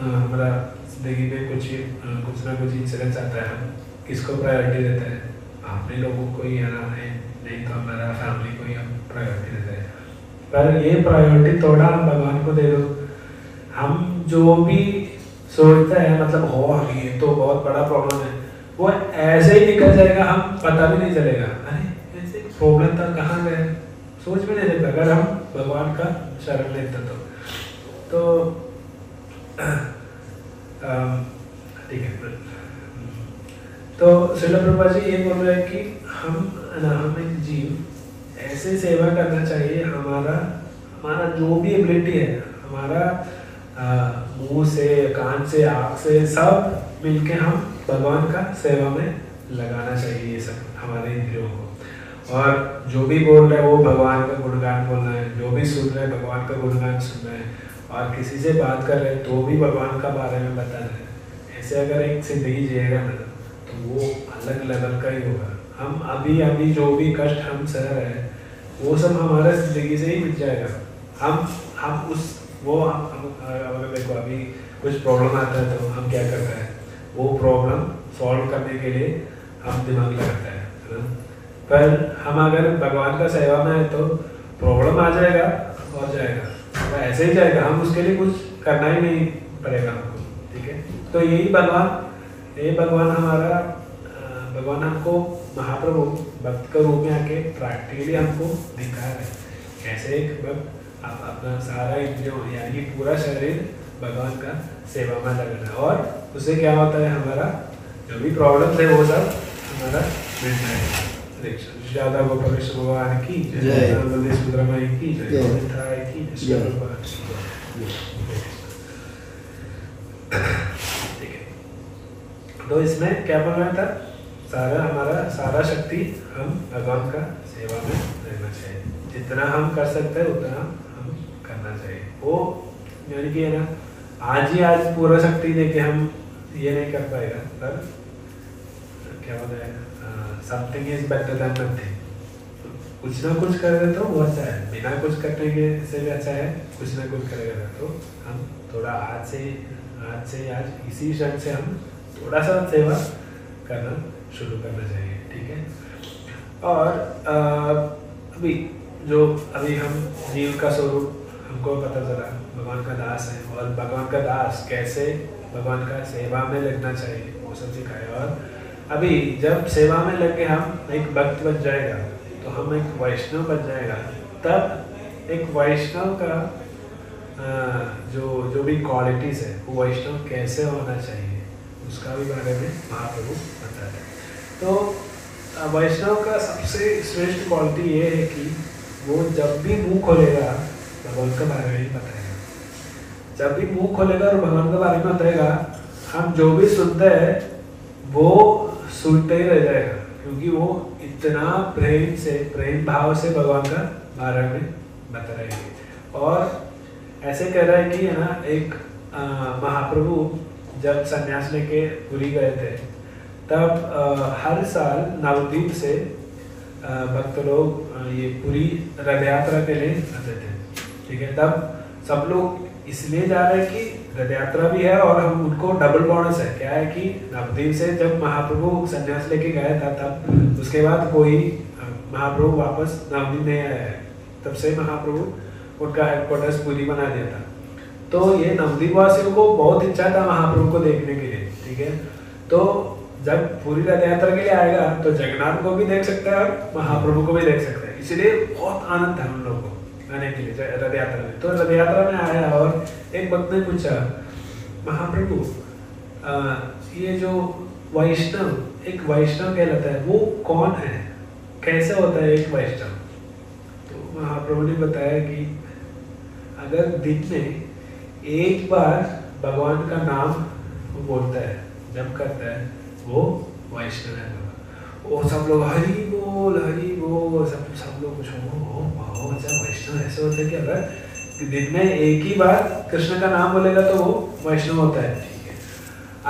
हमारा जिंदगी में कुछ ना कुछ इंसिडेंस आता है, हम किसको प्रायोरिटी देते हैं? अपने लोगों को ही, है ना, नहीं तो हमारा फैमिली को ही हम प्रायोरिटी देते हैं। पर ये प्रायोरिटी थोड़ा हम भगवान को दे दो। हम जो भी सोचते हैं मतलब हो ये तो बहुत बड़ा प्रॉब्लम है, वो ऐसे ही निकल जाएगा, हम पता भी नहीं चलेगा अरे ऐसे प्रॉब्लम था कहाँ गए, सोच भी नहीं सकता अगर हम भगवान का शरण लेते तो ठीक है। तो श्रील प्रभुपाद जी ये बोल रहे हैं कि हम एक जीव ऐसे सेवा करना चाहिए, हमारा जो भी एबिलिटी है, हमारा मुंह से, कान से, आँख से सब मिलके हम भगवान का सेवा में लगाना चाहिए ये सब हमारे इंद्रियों को। और जो भी बोल रहे हैं वो भगवान का गुणगान बोलना है, जो भी सुन रहे हैं भगवान का गुणगान सुनना है, और किसी से बात कर रहे हैं तो भी भगवान का बारे में बता रहे हैं। ऐसे अगर एक जिंदगी जिएगा ना तो वो अलग लेवल का ही होगा। हम अभी जो भी कष्ट हम सह रहे हैं वो सब हमारे जिंदगी से ही मिट जाएगा। हम उस वो हम अगर देखो अभी कुछ प्रॉब्लम आता है तो हम क्या करते हैं, वो प्रॉब्लम सॉल्व करने के लिए हम दिमाग लगाते हैं, है ना। पर हम अगर भगवान का सेवा में है तो प्रॉब्लम आ जाएगा और जाएगा, तो ऐसे ही जाएगा, हम उसके लिए कुछ करना ही नहीं पड़ेगा हमको, ठीक है। तो यही भगवान हमारा भगवान हमको महाप्रभु भक्त के रूप में आके प्रैक्टिकली हमको दिखा रहे कैसे एक भक्त आप अपना सारा इंद्रियों यानी पूरा शरीर भगवान का सेवा में लगाना है, और उससे क्या होता है हमारा जो भी प्रॉब्लम है वो सब हमारा मिट जाएगा। ज्यादा गोपाल कृष्ण भगवान की जय, सुंदरमाई की जय, की जय। ठीक है, तो इसमें क्या बोल रहा था, हमारा सारा शक्ति हम भगवान का सेवा में रहना चाहिए, जितना हम कर सकते हैं उतना हम करना चाहिए। वो यानी कि है ना, आज पूरा शक्ति देके हम ये नहीं कर पाएगा, पर क्या बोलते हैं something is better than nothing. कुछ ना कुछ करेगा तो वो अच्छा है, बिना कुछ करने के से भी अच्छा है, कुछ ना कुछ करेगा तो हम थोड़ा आज इसी क्षण से हम थोड़ा सा सेवा करना शुरू करना चाहिए, ठीक है। और अभी हम जीव का स्वरूप हमको पता चला, भगवान का दास है, और भगवान का दास कैसे भगवान का सेवा में लगना चाहिए वो सब सिखाया। और अभी जब सेवा में लग के हम एक भक्त बन जाएगा तो हम एक वैष्णव बन जाएगा, तब एक वैष्णव का जो भी क्वालिटीज है वो वैष्णव कैसे होना चाहिए उसका भी बारे में महाप्रभु बता रहे हैं। तो वैष्णव का सबसे श्रेष्ठ क्वालिटी ये है कि वो जब भी मुंह खोलेगा भगवान के बारे में ही बताएगा, जब भी मुंह खोलेगा और भगवान के बारे में बताएगा, हम जो भी सुनते हैं वो सुनते ही रह जाएगा, क्योंकि वो इतना प्रेम भाव से भगवान का बारे में बता रहे हैं। और ऐसे कह रहा है कि है ना, एक महाप्रभु जब संन्यास लेके पुरी गए थे तब हर साल नवद्वीप से भक्त लोग ये पुरी रथ यात्रा के लिए आते थे, ठीक है। तब सब लोग इसलिए जा रहे हैं कि रथ यात्रा भी है और हम उनको डबल बोनस है। क्या है कि नवद्वीप से जब महाप्रभु संन्यास लेके गया था तब उसके बाद कोई महाप्रभु वापस नवद्वीप नहीं आया है, तब से महाप्रभु उनका हेडक्वार्टर्स पुरी बना दिया था। तो ये नवद्वीप वासियों को बहुत इच्छा था महाप्रभु को देखने के लिए, ठीक है। तो जब पूरी रथ यात्रा के लिए आएगा तो जगन्नाथ को भी देख सकता है और महाप्रभु को भी देख सकता है, इसलिए बहुत आनंद था उन लोगों को आने के लिए रथ यात्रा में। तो रथ यात्रा में आया और एक भक्त ने पूछा, महाप्रभु ये जो वैष्णव एक वैष्णव कहलाता है वो कौन है, कैसे होता है एक वैष्णव? तो महाप्रभु ने बताया कि अगर दिन में एक बार भगवान का नाम वो बोलता है, जब करता है, वो वैष्णव है। वो सब लोग हरि बोल सब लोग कुछ अच्छा वैष्णव ऐसे होता है कि अगर दिन में एक ही बार कृष्ण का नाम बोलेगा तो वो वैष्णव होता है, ठीक है।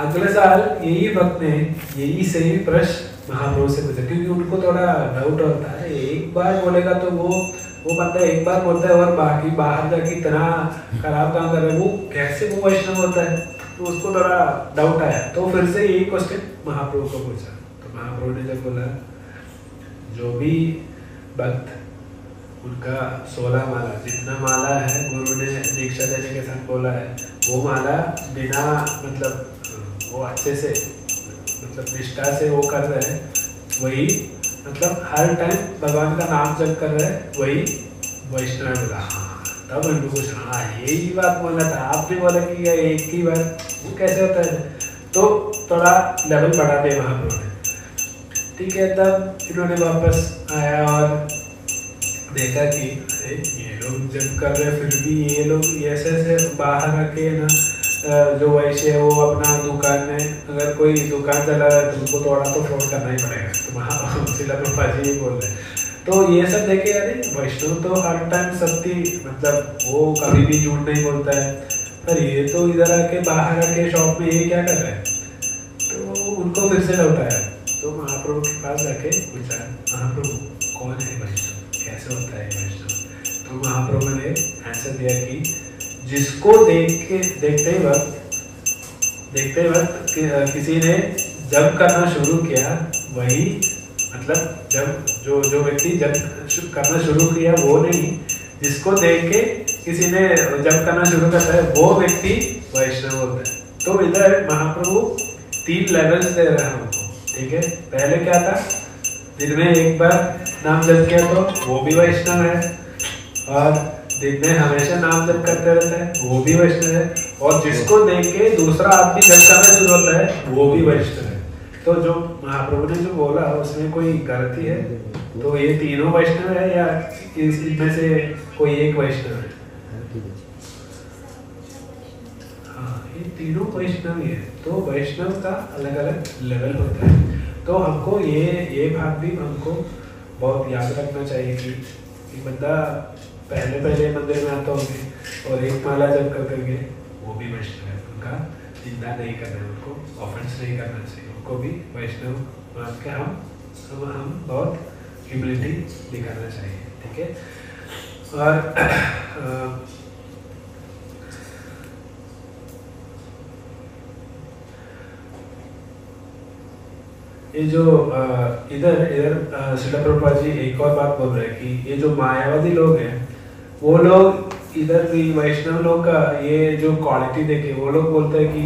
अगले साल यही भक्त ने यही सही प्रश्न महाप्रभु से पूछा, क्योंकि उनको थोड़ा डाउट होता है, एक बार बोलेगा तो वो बंदा एक बार बोलता है और बाकी बाहर जाके इतना खराब काम कर रहा है, वो कैसे वो वैष्णव होता है? तो उसको थोड़ा डाउट आया, तो फिर से यही क्वेश्चन महाप्रभु को पूछा। तो महाप्रभु ने जब बोला, जो भी भक्त उनका 16 माला, जितना माला है गुरु ने दीक्षा देने के साथ बोला है, वो माला बिना मतलब वो अच्छे से मतलब निष्ठा से वो कर रहे हैं, वही मतलब हर टाइम भगवान का नाम जप कर रहे हैं, वही वैष्णव बोला। हाँ, तब उनको कुछ हाँ यही बात बोलना था, आप भी बोला कि ये एक ही बार वो कैसे होता है, तो थोड़ा लेवल बढ़ा दिया महाप्रभु ने। ठीक है, तब इन्होंने वापस आया और देखा कि ये लोग जब कर रहे फिर भी ये लोग ऐसे ऐसे बाहर आके ना जो वैश्य है वो अपना दुकान में अगर कोई दुकान चला रहा है तो उनको थोड़ा तो फ्रॉड करना ही पड़ेगा, तो वहाँ शिला प्रभुपाद जी बोल रहे हैं। तो ये सब देखे अरे वैष्णव तो हर टाइम सत्य मतलब वो कभी भी झूठ नहीं बोलता है, पर ये तो इधर आके बाहर आके शॉप में ये क्या कर रहा है, तो उनको फिर से लौटाया। तो महाप्रभु के पास जाके पूछा, महाप्रभु कौन है वैष्णव, कैसे होता है वैष्णव? तो महाप्रभु ने आंसर दिया कि जिसको देखते वक्त किसी ने जब करना शुरू किया, वही मतलब जब जो व्यक्ति जब करना शुरू किया वो नहीं, जिसको देख के किसी ने जब करना शुरू करता है वो व्यक्ति वैष्णव होता है। तो इधर महाप्रभु 3 लेवल्स दे रहे हैं हमको। ठीक है, पहले क्या था, दिन में एक बार नाम जप किया तो वो भी वैष्णव है, और दिन में हमेशा नाम जप करते रहता है वो भी वैष्णव है, और जिसको देख के दूसरा आदमी जप करना शुरू होता है वो भी वैष्णव है। तो जो महाप्रभु ने जो बोला उसमें कोई गलती है? तो ये तीनों वैष्णव है या इसमें से कोई एक वैष्णव है? हाँ, ये तीनों वैष्णव ही है। तो वैष्णव का अलग अलग लेवल होता है। तो हमको ये भाग भी हमको बहुत याद रखना चाहिए कि बंदा पहले मंदिर में आता होंगे और एक माला जब करके वो भी वैष्णव है, उनका निंदा नहीं करना है, उनको ऑफेंस नहीं करना चाहिए, उनको भी वैष्णव मान के हम बहुत ह्यूमिलिटी दिखाना चाहिए। ठीक है, और ये जो इधर श्रील प्रभुपाद जी एक और बात बोल रहे हैं कि ये जो मायावादी लोग हैं वो लोग इधर भी वैष्णव लोग का ये जो क्वालिटी देखे वो लोग बोलते हैं कि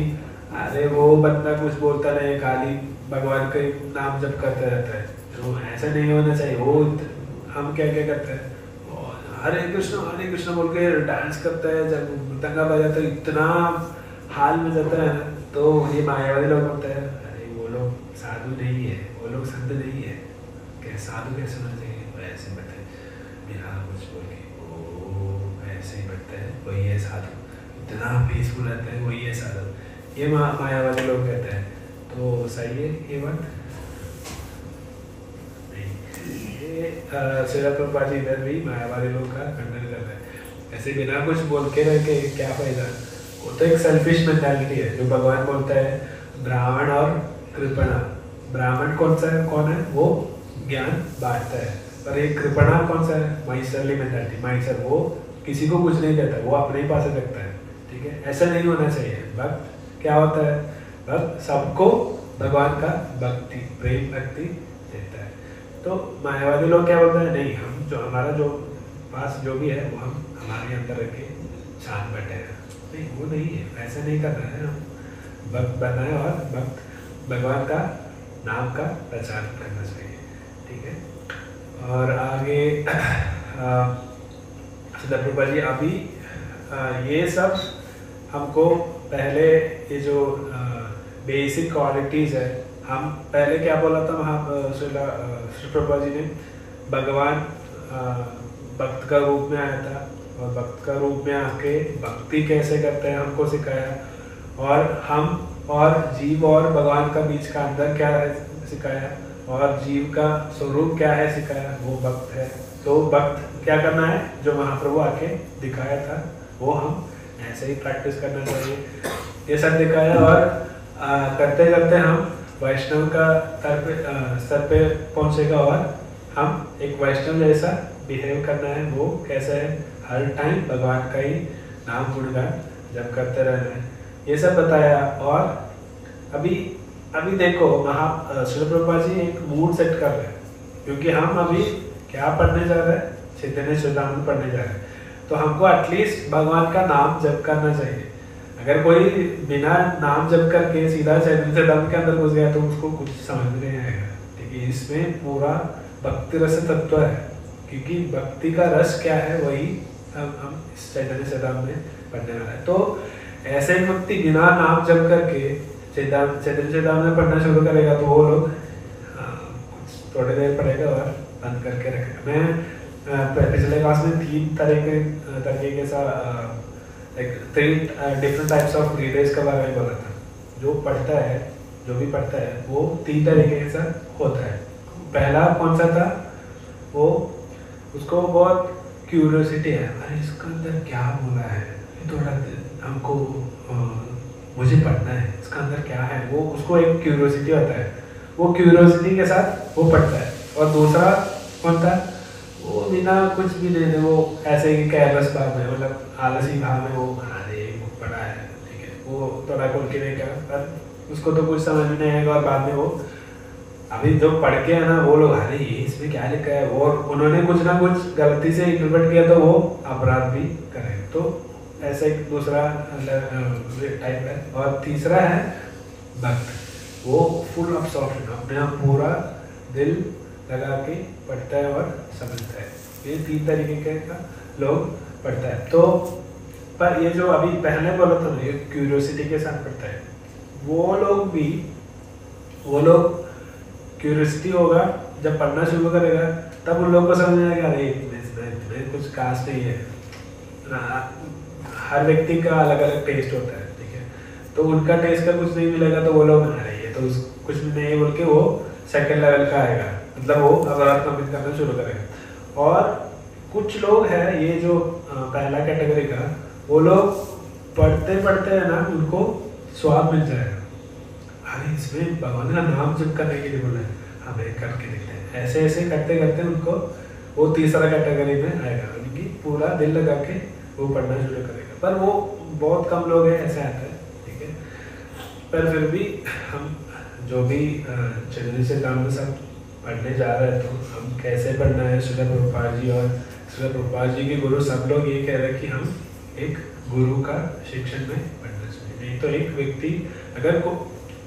अरे वो बंदा कुछ बोलता नहीं, खाली भगवान का नाम जप करते रहता है, तो ऐसा नहीं होना चाहिए। वो हम क्या क्या करते हैं, हरे कृष्ण बोल के डांस करता है, जब दंगा बजाता है इतना हाल में जाता है, तो ये मायावादी लोग बोलते हैं अरे वो लोग साधु नहीं है, वो लोग संत नहीं है, क्या साधु कैसे होना चाहिए, ऐसे बैठे बिना कुछ बोल के वो ऐसे ही बैठते हैं, वही है साधु, इतना पीसफुल रहता है, वही है साधु, ये मायावादी लोग कहते हैं। तो सही है ये बात नहीं? ये श्रील प्रभुपाद जी इधर भी मायावादी लोग का खंडन कर रहे हैं। ऐसे बिना कुछ बोल के रह के क्या फायदा, वो तो एक सेल्फिश मेंटालिटी है। जो भगवान बोलता है ब्राह्मण और कृपणा, ब्राह्मण कौन है, वो ज्ञान बांटता है, पर एक कृपणा कौन सा है, माइसरली मेंटालिटी, माइसर, वो किसी को कुछ नहीं देता, वो अपने ही पास रखता है। ठीक है, ऐसा नहीं होना चाहिए। भक्त क्या होता है, भक्त सबको भगवान का भक्ति प्रेम भक्ति देता है। तो मायावादी लोग क्या बोलते हैं, नहीं हम जो हमारा जो पास जो भी है वो हम हमारे अंदर रख के शांत बैठे हैं, नहीं वो नहीं है, ऐसा नहीं करना है। हम भक्त बनना है और भक्त भगवान का नाम का प्रचार करना चाहिए। ठीक है, और आगे श्रील प्रभुपाद जी अभी ये सब हमको पहले ये जो बेसिक क्वालिटीज है, हम पहले क्या बोला था वहाँ श्री प्रभुपाद जी ने, भगवान भक्त का रूप में आया था और भक्त का रूप में आके भक्ति कैसे करते हैं हमको सिखाया, और हम और जीव और भगवान का बीच का अंतर क्या है सिखाया, और जीव का स्वरूप क्या है सिखाया, वो भक्त है। तो भक्त क्या करना है, जो महाप्रभु आके दिखाया था वो हम ऐसे ही प्रैक्टिस करना चाहिए, ये सब दिखाया। और करते करते हम वैष्णव का स्तर पे पहुंचेगा और हम एक वैष्णव जैसा बिहेव करना है। वो कैसा है, हर टाइम भगवान का ही नाम गुणगान जब करते रहना है, ये सब बताया। और अभी देखो श्रील प्रभुपाद जी एक मूड सेट कर रहे हैं, क्योंकि हम अभी क्या पढ़ने जा रहे हैं, चैतन्य चेतामृत पढ़ने जा रहे हैं तो हमको एटलीस्ट भगवान का नाम जप करना चाहिए। अगर कोई बिना नाम जप करके सीधा चैतन्य चेतामृत के अंदर घुस गया तो उसको कुछ समझ नहीं आएगा। ठीक है, इसमें पूरा भक्ति रस तत्व है, क्योंकि भक्ति का रस क्या है वही हम इस चैतन्य चेतामृत में पढ़ने वाला है। तो ऐसे ही व्यक्ति बिना नाम जप करके चैतन्य चेतामृत पढ़ना शुरू करेगा तो वो लोग कुछ थोड़ी देर पढ़ेगा और बंद करके रखेगा। मैं पिछले क्लास में 3 तरीके के साथ 3 डिफरेंट टाइप्स ऑफ रीडर्स के बारे में बोला था। जो भी पढ़ता है वो 3 तरीके के साथ होता है। पहला कौन सा था, वो उसको बहुत क्यूरियोसिटी है, अरे इसका अंदर क्या बोला है, थोड़ा हमको मुझे पढ़ना है, इसका अंदर क्या है, वो उसको एक क्यूरियोसिटी होता है, वो क्यूरियोसिटी के साथ वो पढ़ता है। और दूसरा कौन था, वो बिना कुछ भी नहीं, वो ऐसे ही केयरलेस भाव में, मतलब आलसी भाव में वो अरे बुक पढ़ा है, ठीक है, वो थोड़ा खोल के नहीं करा, पर उसको तो कुछ समझ में नहीं आएगा। और बाद में वो अभी जो पढ़ के है ना, वो लोग अरे ये इसमें क्या लिखा है, और उन्होंने कुछ ना कुछ गलती से इंटरप्रेट किया तो वो अपराध भी करें। तो ऐसा एक दूसरा टाइप है। और तीसरा है भक्त, वो फुल अब्सॉर्प्शन, अपने आप पूरा दिल लगा के पढ़ता है और समझता है। ये 3 तरीके का लोग पढ़ता है। तो पर ये जो अभी पहले बोला था ना, ये क्यूरियोसिटी के साथ पढ़ता है, वो लोग क्यूरियोसिटी होगा जब पढ़ना शुरू करेगा तब उन लोगों को समझ में आएगा अरे इसमें कुछ खास नहीं है। हर व्यक्ति का अलग अलग टेस्ट होता है, ठीक है, तो उनका टेस्ट का कुछ नहीं मिलेगा तो वो लोग अरे ये तो कुछ भी नहीं बोल के वो सेकंड लेवल का आएगा, मतलब वो अपराध कमिट करना शुरू करेगा। और कुछ लोग हैं ये जो पहला कैटेगरी का, वो लोग पढ़ते है ना, उनको स्वाद मिल जाएगा, अरे इसमें भगवान का नाम जप करने के लिए बोला है, हमें करके देखते हैं। ऐसे ऐसे करते करते उनको वो तीसरा कैटेगरी में आएगा, उनकी पूरा दिल लगा के वो पढ़ना शुरू करेगा। पर वो बहुत कम लोग हैं ऐसे आते हैं, ठीक है। पर फिर भी हम जो भी चैतन्य चेतामृत सब पढ़ने जा रहे हैं, तो हम कैसे पढ़ना है, श्रील प्रभुपाद जी और श्रील प्रभुपाद जी के गुरु सब लोग ये कह रहे हैं कि हम एक गुरु का शिक्षण में पढ़ना चाहिए। नहीं तो एक व्यक्ति अगर को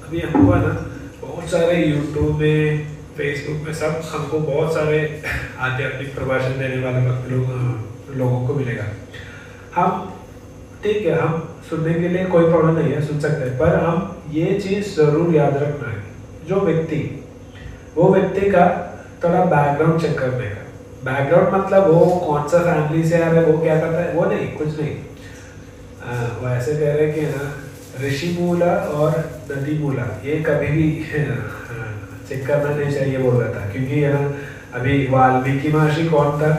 अभी हमको है ना, बहुत सारे यूट्यूब में, फेसबुक में सब हमको बहुत सारे आध्यात्मिक प्रभाषण देने वाले लोगों को मिलेगा। हम ठीक है, हम सुनने के लिए कोई प्रॉब्लम नहीं है, सुन सकते हैं, पर हम ये चीज जरूर याद रखना है, जो वो व्यक्ति का थोड़ा बैकग्राउंड चेक करने का। बैकग्राउंड मतलब वो कौन सा फैमिली से आ रहा है, वो क्या करता है, वो नहीं, कुछ नहीं। वो ऐसे कह रहे हैं कि ना, ऋषि मूला और नदी मूला ये कभी भी चेक करना नहीं चाहिए बोल रहा था, क्योंकि है ना, अभी वाल्मीकि महर्षि कौन था,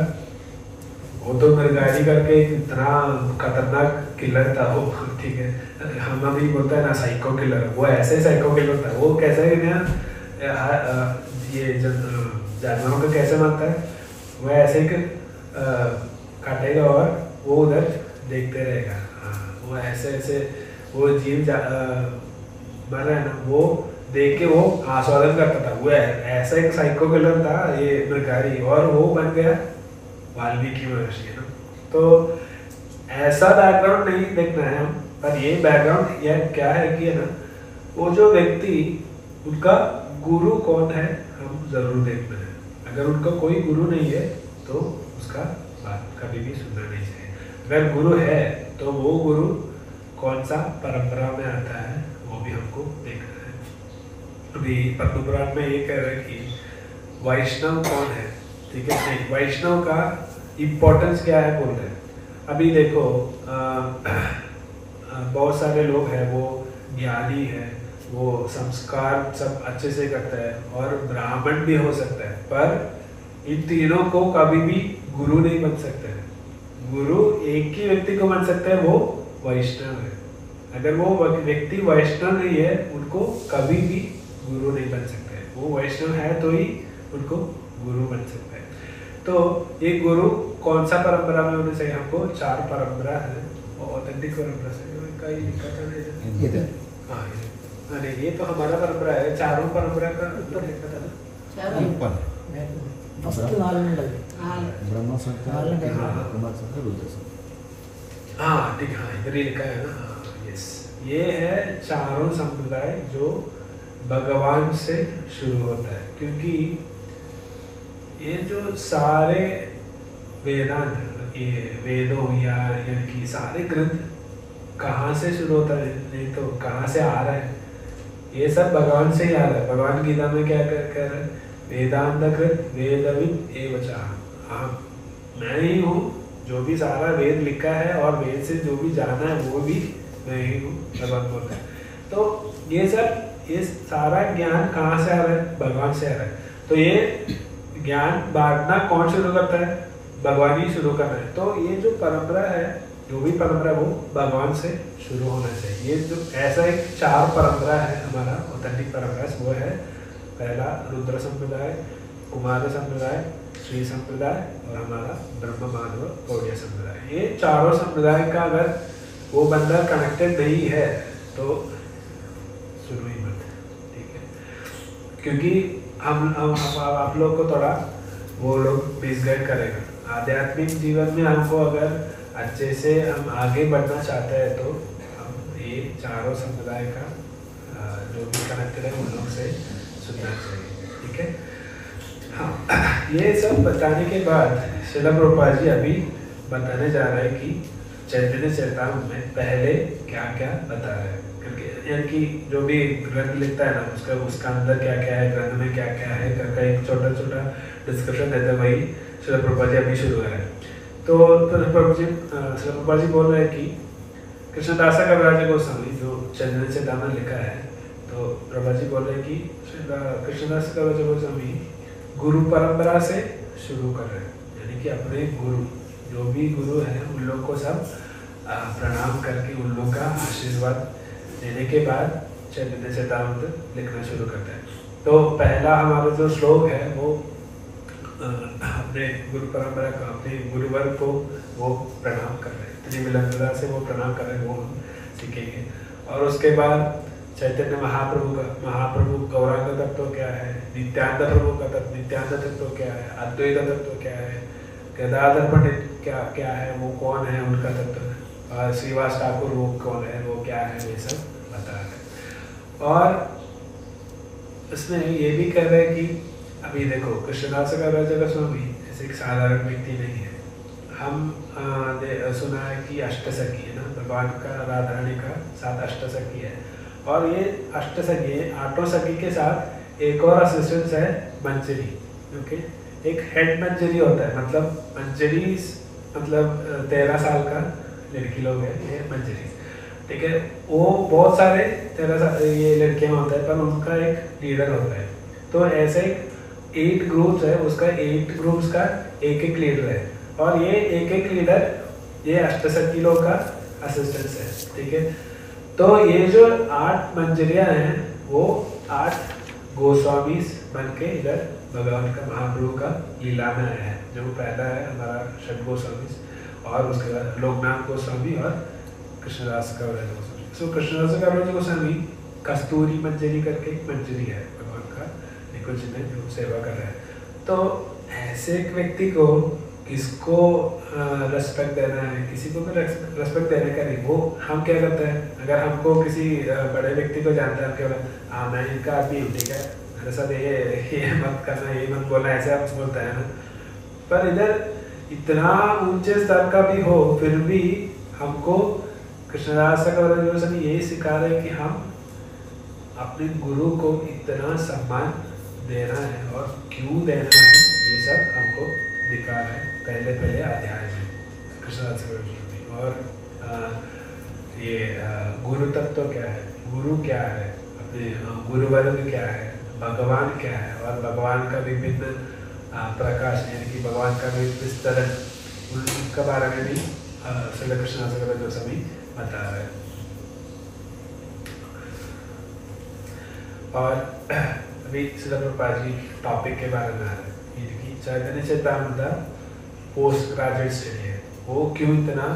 वो तो मृगारी करके इतना खतरनाक किलर था वो, ठीक है। हम अभी बोलता है ना साइको किलर, वो ऐसे साइको किलर था। वो कैसा है ना, ये जानवरों को कैसे मारता है, वो ऐसे ही काटेगा और वो उधर देखते रहेगा। वो ऐसे वो जीव मर रहा है ना, वो देख के वो आस्वादन करता था। वो ऐसा एक साइको किलर था ये मृगारी, और वो बन गया वाल्मीकि महर्षि, है ना। तो ऐसा बैकग्राउंड नहीं देखना है हम, पर ये बैकग्राउंड यह क्या है कि है ना, वो जो व्यक्ति, उनका गुरु कौन है हम जरूर देखना है। अगर उनका कोई गुरु नहीं है तो उसका बात कभी भी सुनना नहीं चाहिए। अगर गुरु है तो वो गुरु कौन सा परंपरा में आता है वो भी हमको देखना है। अभी पद्म पुराण में ये कह रहे हैं कि वैष्णव कौन है, ठीक है, नहीं, वैष्णव का इम्पोर्टेंस क्या है बोल रहे हैं। अभी देखो बहुत सारे लोग हैं, वो ज्ञानी है, वो संस्कार सब अच्छे से करता है और ब्राह्मण भी हो सकता है, पर इन तीनों को कभी भी गुरु नहीं बन सकता है। गुरु एक ही व्यक्ति को बन सकता है, वो वैष्णव है। अगर वो व्यक्ति वैष्णव नहीं है, उनको कभी भी गुरु नहीं बन सकता है। वो वैष्णव है तो ही उनको गुरु बन सकता है। तो ये गुरु कौन सा परंपरा में होने चाहिए, हमको 4 परंपरा है, ऑथेंटिक परंपरा से कई लिखा था। हाँ, अरे ये तो हमारा परंपरा है, चारों परंपरा का उत्तर लिखा था ना, ఫస్ట్ 4 ఉంటాయి ब्रह्म संख्या नालू है। कुमार संख्या रुद्र संख्या। हाँ ठीक, हाँ इधर ही लिखा है ना। यस, ये है चारों संप्रदाय जो भगवान से शुरू होता है, क्योंकि ये जो सारे वेदांत, ये वेदों या यानी कि सारे ग्रंथ कहाँ से शुरू होता है, नहीं तो कहाँ से आ रहा है, ये सब भगवान से ही आ रहा है। भगवान गीता में क्या कह रहे हैं, वेदांत कृत वेदविद एव चाह, हाँ मैं ही हूँ, जो भी सारा वेद लिखा है और वेद से जो भी जाना है वो भी मैं ही हूँ, भगवान बोलता है। तो ये सब, ये सारा ज्ञान कहाँ से आ रहा है, भगवान से आ रहा है। तो ये ज्ञान बांटना कौन शुरू करता है, भगवान ही शुरू कर रहे हैं। तो ये जो परंपरा है, जो भी परंपरा वो भगवान से शुरू होना चाहिए। ये जो ऐसा एक 4 परंपरा है हमारा ऑथेंटिक परंपरा, वो है पहला रुद्र संप्रदाय, कुमार संप्रदाय, श्री संप्रदाय और हमारा ब्रह्म माधव गौड़िया संप्रदाय। ये चारों संप्रदाय का अगर वो बंदा कनेक्टेड नहीं है तो शुरू ही मत, ठीक है। क्योंकि हम आप लोग को थोड़ा वो लोग मिसगाइड करेगा। आध्यात्मिक जीवन में हमको अगर अच्छे से हम आगे बढ़ना चाहते हैं तो हम ये चारों संप्रदाय का जो भी कनेक्टेड है उन लोग से सुनना चाहिए, ठीक है। हाँ, ये सब बताने के बाद श्रील प्रभुपाद जी अभी बताने जा रहे हैं कि चैतन्य चरितामृत में पहले क्या क्या बता रहे हैं, क्योंकि यानी कि जो भी ग्रंथ लिखता है ना, उसका अंदर क्या क्या है, ग्रंथ में क्या क्या है करके एक छोटा छोटा डिस्क्रिप्शन देते हैं, वही श्रील प्रभुपाद जी अभी शुरू करें। तो श्रील प्रभुपाद जी बोल रहे हैं कि कृष्णदास कविराज गोस्वामी जो चैतन्य चरितामृत लिखा है, तो प्रभुपाद जी बोल रहे हैं कि कृष्णदास कविराज गोस्वामी गुरु परंपरा से शुरू कर रहे हैं, यानी कि अपने गुरु, जो भी गुरु है उन लोग को सब प्रणाम करके उन लोग का आशीर्वाद देने के बाद चैतन्य चरितामृत लिखना शुरू करते हैं। तो पहला हमारा जो श्लोक है वो अपने गुरु परंपरा का, अपने गुरुवर को वो प्रणाम कर रहे हैं, इतनी विलंबता से वो प्रणाम कर रहे हैं, वो हम सीखेंगे। और उसके बाद चैतन्य महाप्रभु गौरांग तत्व क्या है, नित्यानंद प्रभु का तत्व, नित्यानंद तत्व क्या है, अद्वैत तत्व क्या है, गदाधर पंडित क्या है, वो कौन है, उनका तत्व, और श्रीवास ठाकुर वो कौन है, वो क्या है, ये सब बता रहे हैं। और इसमें ये भी कह रहे हैं कि अभी देखो कृष्णदास कविराज गोस्वामी ऐसे एक साधारण व्यक्ति नहीं है। हम सुना है कि अष्टसखी है ना, भगवान का राधा रानी का 7 अष्टसखी है, और ये अष्टसखी है, 8 सखी के साथ एक और असिस्टेंट है मंजरी, ओके। एक हेड मंजरी होता है, मतलब मंजरी मतलब 13 साल का लड़की लोग है, ये मंजरी, ठीक है। वो बहुत सारे 13 साल ये लड़कियां होता है, पर उनका एक लीडर होता है। तो ऐसे 8 ग्रुप्स है, उसका 8 ग्रुप्स का एक लीडर है, और ये एक लीडर ये अष्टसखी लोग का असिस्टेंट है, ठीक है। तो ये जो 8 मंजरियां हैं वो 8 गोस्वामी बन के इधर भगवान का महाप्रभु का लीला में आया है। जो पहला है हमारा षट गोस्वामी, और उसके बाद लोकनाथ गोस्वामी और कृष्णदास कविराज गोस्वामी। सो कृष्णदास कविराज गोस्वामी कस्तूरी मंजरी करके एक मंजरी है भगवान का, निकुंज में जो सेवा कर रहा है। तो ऐसे एक व्यक्ति को किसको रेस्पेक्ट देना है, किसी को भी रेस्पेक्ट देने का नहीं। वो हम क्या करते हैं, अगर हमको किसी बड़े व्यक्ति को जानते हैं, हम क्या बोलते हैं, हाँ मैं इनका आदमी हूँ, ठीक है, मेरे साथ ये मत करना, ये मत बोलना, ऐसे आप बोलते हैं ना। पर इधर इतना ऊंचे स्तर का भी हो, फिर भी हमको कृष्णदास कविराज गोस्वामी यही सिखा रहे हैं कि हम अपने गुरु को इतना सम्मान देना है, और क्यों देना है ये सब हमको दिखा रहे हैं पहले अध्याय में कृष्णदास कविराज गोस्वामी। और ये गुरु तत्व क्या है, गुरु क्या है, अपने गुरुवर्ग क्या है, भगवान क्या है, और भगवान का विभिन्न प्रकाश यानी कि भगवान का विस्तरण, उनके बारे में भी श्री कृष्णदास कविराज गोस्वामी बता रहे हैं। और अभी श्री प्रभुपाद जी टॉपिक के बारे में आ रहे हैं कि चैतन्य चरितामृत पोस्ट ग्रेजुएट स्टडी है, वो क्यों इतना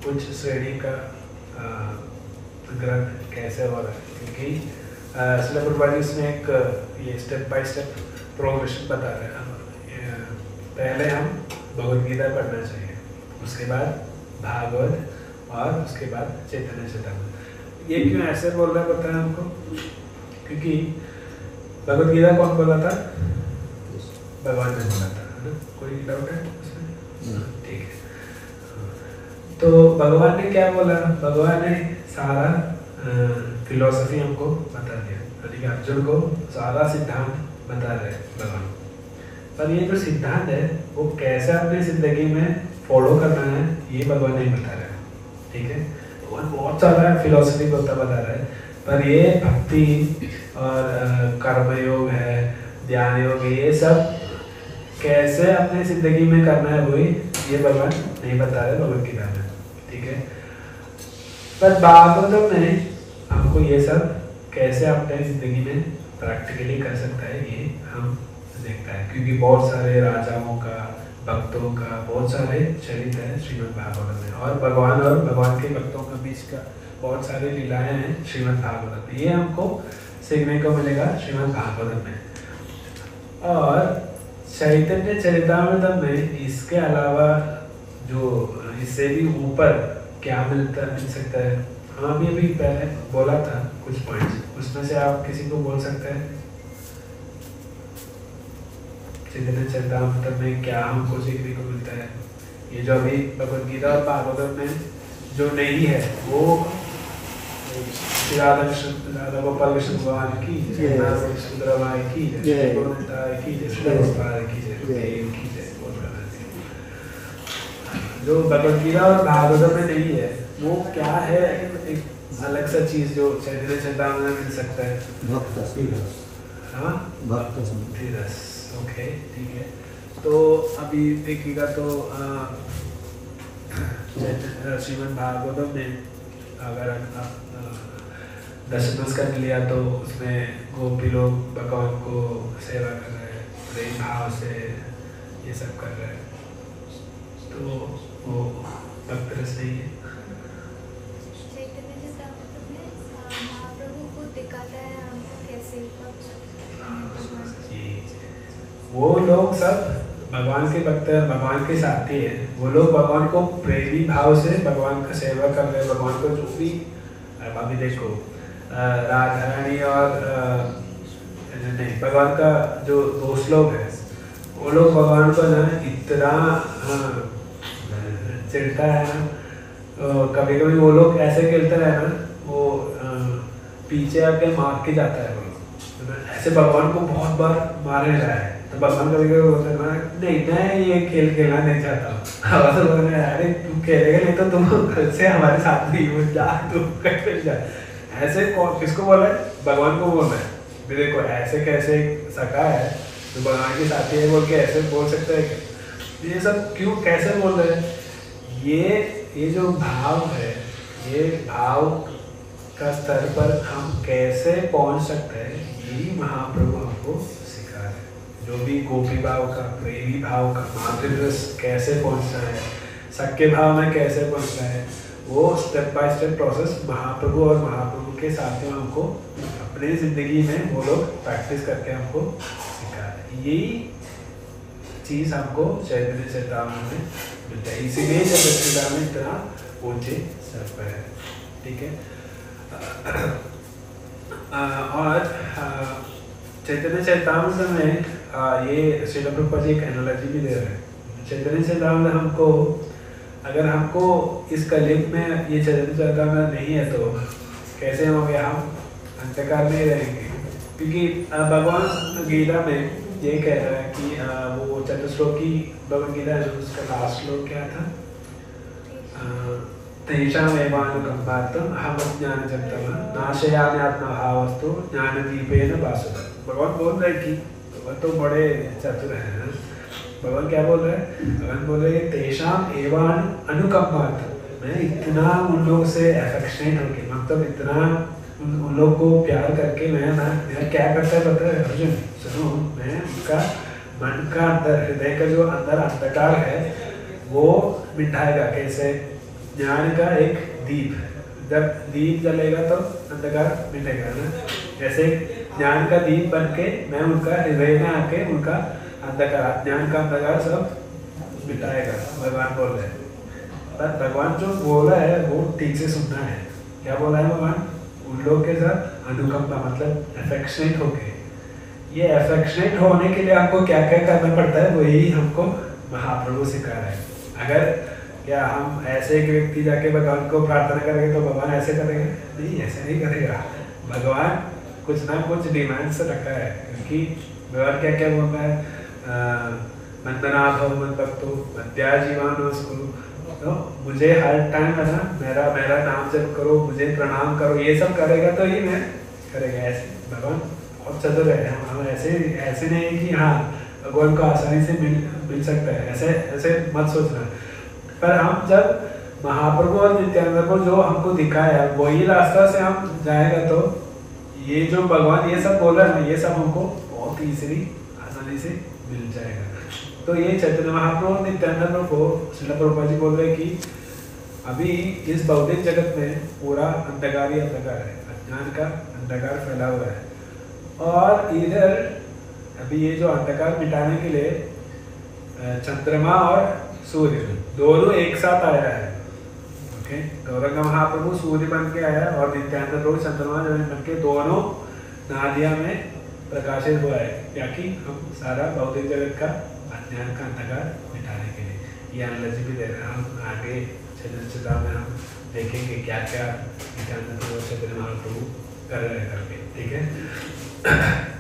उच्च श्रेणी का ग्रंथ कैसे हो रहा है, क्योंकि श्री प्रभुपाद जी इसमें एक ये स्टेप बाय स्टेप प्रोग्रेशन बता रहे हैं। पहले हम भगवद गीता पढ़ना चाहिए, उसके बाद भागवत और उसके बाद चैतन्य चेतामृत। ये क्यों ऐसे बोल रहा है पता है हमको? क्योंकि भगवद गीता कौन बोला था? भगवान ने बोला था, है ना? कोई डाउट है उसमें? ठीक है। तो भगवान ने क्या बोला? भगवान ने सारा फिलोसफी हमको बता दिया, यानी कि अर्जुन को सारा सिद्धांत बता रहे भगवान। पर ये जो सिद्धांत है वो कैसे अपनी जिंदगी में फॉलो करना है ये भगवान नहीं बता रहा है, ठीक है? भगवान बहुत सारा फिलोसफी बता रहा है, पर ये भक्ति और कर्मयोग है, ध्यान योग है, ये सब कैसे अपनी जिंदगी में करना है वही ये भगवान नहीं बता रहे भगवद गीता में, ठीक है? पर भागवत में हमको ये सब कैसे अपने जिंदगी में प्रैक्टिकली कर सकता है ये हम देखता है, क्योंकि बहुत सारे राजाओं का, भक्तों का बहुत सारे चरित्र हैं श्रीमद् भागवत में, और भगवान के भक्तों के बीच का बहुत सारे लीलाएं हैं श्रीमद् भागवत में। ये हमको सीखने को मिलेगा श्रीमद् भागवत में। और चैतन्य चरितामृत में इसके अलावा जो इससे भी ऊपर क्या मिल सकता है? हम अभी पहले बोला था कुछ पॉइंट्स, उसमें से आप किसी को बोल सकते हैं चैतन्य चरितामृत में क्या हमको सीखने को मिलता है? ये जो अभी भगवद गीता और भागवत में जो नहीं है वो राधा गोपाल कृष्ण भगवान की जय, सुंदरमाई की जय, गोविंदाई की जय, सुंदरमाई की जय, देव की जय। जो भगवद गीता और भागवत में नहीं है वो क्या है? एक अलग सा चीज जो चैतन्य चरितामृत में मिल सकता है, भक्त रस। हाँ, भक्त रस। ओके, ठीक है। तो अभी देखिएगा तो श्रीमद् भागवत में अगर आप दशम कर लिया तो उसमें गोपी लोग भगवान को सेवा कर रहे हैं, प्रेम भाव से ये सब कर रहे हैं, तो वो भक्त रस नहीं है। चैतन्य चरितामृत में महाप्रभु को दिखाता है हमको कैसे वो लोग सब भगवान के भक्त हैं, भगवान के साथी हैं। वो लोग भगवान को प्रेमी भाव से भगवान का सेवा कर रहे हैं। भगवान को जो भी अभी देखो राधा रानी और नहीं, भगवान का जो दोस्त लोग हैं वो लोग भगवान को ना इतना चिढ़ता है ना, कभी कभी वो लोग ऐसे खेलते रहे ना, वो पीछे आके मार के जाता है। वो लोग ऐसे भगवान को बहुत बार मारे रहा है, तो भगवान कभी कभी बोलते हैं नहीं मैं ये खेल खेलना नहीं चाहता। अरे तू खेलेगा नहीं तो तुम कल से हमारे साथ नहीं जा, तू कहीं जा। ऐसे किसको बोल रहा है? भगवान को बोल रहा है। देखो ऐसे कैसे सका है तो भगवान के साथी है बोल के ऐसे बोल सकते हैं? ये सब क्यों कैसे बोल रहे हैं? ये जो भाव है, ये भाव का स्तर पर हम कैसे पहुंच सकते हैं, यही महाप्रभु हमको सिखा रहे हैं। जो भी गोपी भाव का, प्रेमी भाव का, माधुर्य रस कैसे पहुंचना है, सख्य भाव में कैसे पहुंचना है, वो स्टेप बाय स्टेप प्रोसेस महाप्रभु और महाप्रभु के साथियों हमको अपनी जिंदगी में वो लोग प्रैक्टिस करके हमको सिखा रहे हैं। यही चीज हमको चैतन्य चरितामृत में मिलता है, इसीलिए चैतन्य चरितामृत इतना ऊंचे स्तर पर है, ठीक है? और चैतन्य चरितामृत में ये श्रील प्रभुपाद जी एक एनालॉजी भी दे रहे हैं। चैतन्य चरितामृत हमको, अगर हमको इस कलयुग में ये चैतन्य चरितामृत नहीं है तो कैसे होंगे हम? अंधकार में रहेंगे, क्योंकि भगवान गीता में ये कह रहा है कि वो चतुश्लोकी भगवद गीता है, उसका लास्ट श्लोक क्या था? तेषाम् एवानुकम्पार्थम् अहमज्ञानजं तमः नाशयामि आत्मभावस्तु ज्ञानदीपेन भास्वता। भगवान बोल रहे कि भगवान तो बड़े चतुर हैं। भगवान क्या बोल रहे हैं? भगवान बोल रहे हैं तेषाम् एवानुकम्पार्थम्, मैं इतना उन लोग से अफेक्शनेट होके, मतलब इतना उन लोग को प्यार करके मैं क्या करता है पता है अर्जुन? सुनो, मैं उनका मन का अंदर, हृदय का जो अंदर अंधकार है वो मिटाएगा। कैसे? ज्ञान का एक दीप, जब दीप जलेगा तो अंधकार मिटेगा ना। जैसे ज्ञान का दीप बन के मैं उनका हृदय में आके उनका अंधकार, अज्ञान का अंधकार सब मिटाएगा, भगवान बोल रहे हैं। पर भगवान जो बोला है वो ठीक से सुनना है। क्या बोला है भगवान? उन लोगों के साथ अनुकंपा, मतलब अफेक्शनेट होके। ये अफेक्शनेट होने के लिए आपको क्या क्या करना पड़ता है, वही हमको महाप्रभु सिखा रहे हैं। अगर क्या हम ऐसे एक व्यक्ति जाके भगवान को प्रार्थना करेंगे तो भगवान ऐसे करेंगे? नहीं, ऐसे नहीं करेगा। भगवान कुछ ना कुछ डिमांड्स रखा है, क्योंकि भगवान क्या क्या बोल रहा है, वंदना भव मद भक्तो मध्या जीवान स्कुरु। तो मुझे हर टाइम है ना मेरा नाम जप करो, मुझे प्रणाम करो, ये सब करेगा तो ही मैं करेगा। ऐसे भगवान बहुत चतुर है। हम ऐसे नहीं कि हाँ भगवान को आसानी से मिल सकता है, ऐसे मत सोचना। पर हम जब महाप्रभु और नित्यानंद को जो हमको दिखाया वही रास्ता से हम जाएगा तो ये जो भगवान ये सब बोल रहा है ना, ये सब हमको बहुत इजीली आसानी से मिल जाएगा। तो ये चैतन्य महाप्रभु और नित्यानंद प्रभु को श्रील प्रभुपाद जी बोल रहे हैं कि अभी इस भौतिक जगत में पूरा अंधकार ही अंधकार है, अज्ञान का अंधकार फैला हुआ है। और इधर अभी ये जो अंधकार मिटाने के लिए चंद्रमा और सूर्य दोनों एक साथ आया है। ओके, गौरंग महाप्रभु सूर्य बन के आया और नित्यानंद प्रभु चंद्रमा बन के दोनों नादिया में प्रकाशित हुआ है, ताकि हम सारा भौतिक जगत का अज्ञान का अंधकार मिटाने के लिए। ये एनालॉजी भी दे रहे हैं। हम आगे चतुर्चता में हम देखेंगे क्या क्या नित्यानंद प्रभु और चैतन्य महाप्रभु कर रहे हैं करके। ठीक है,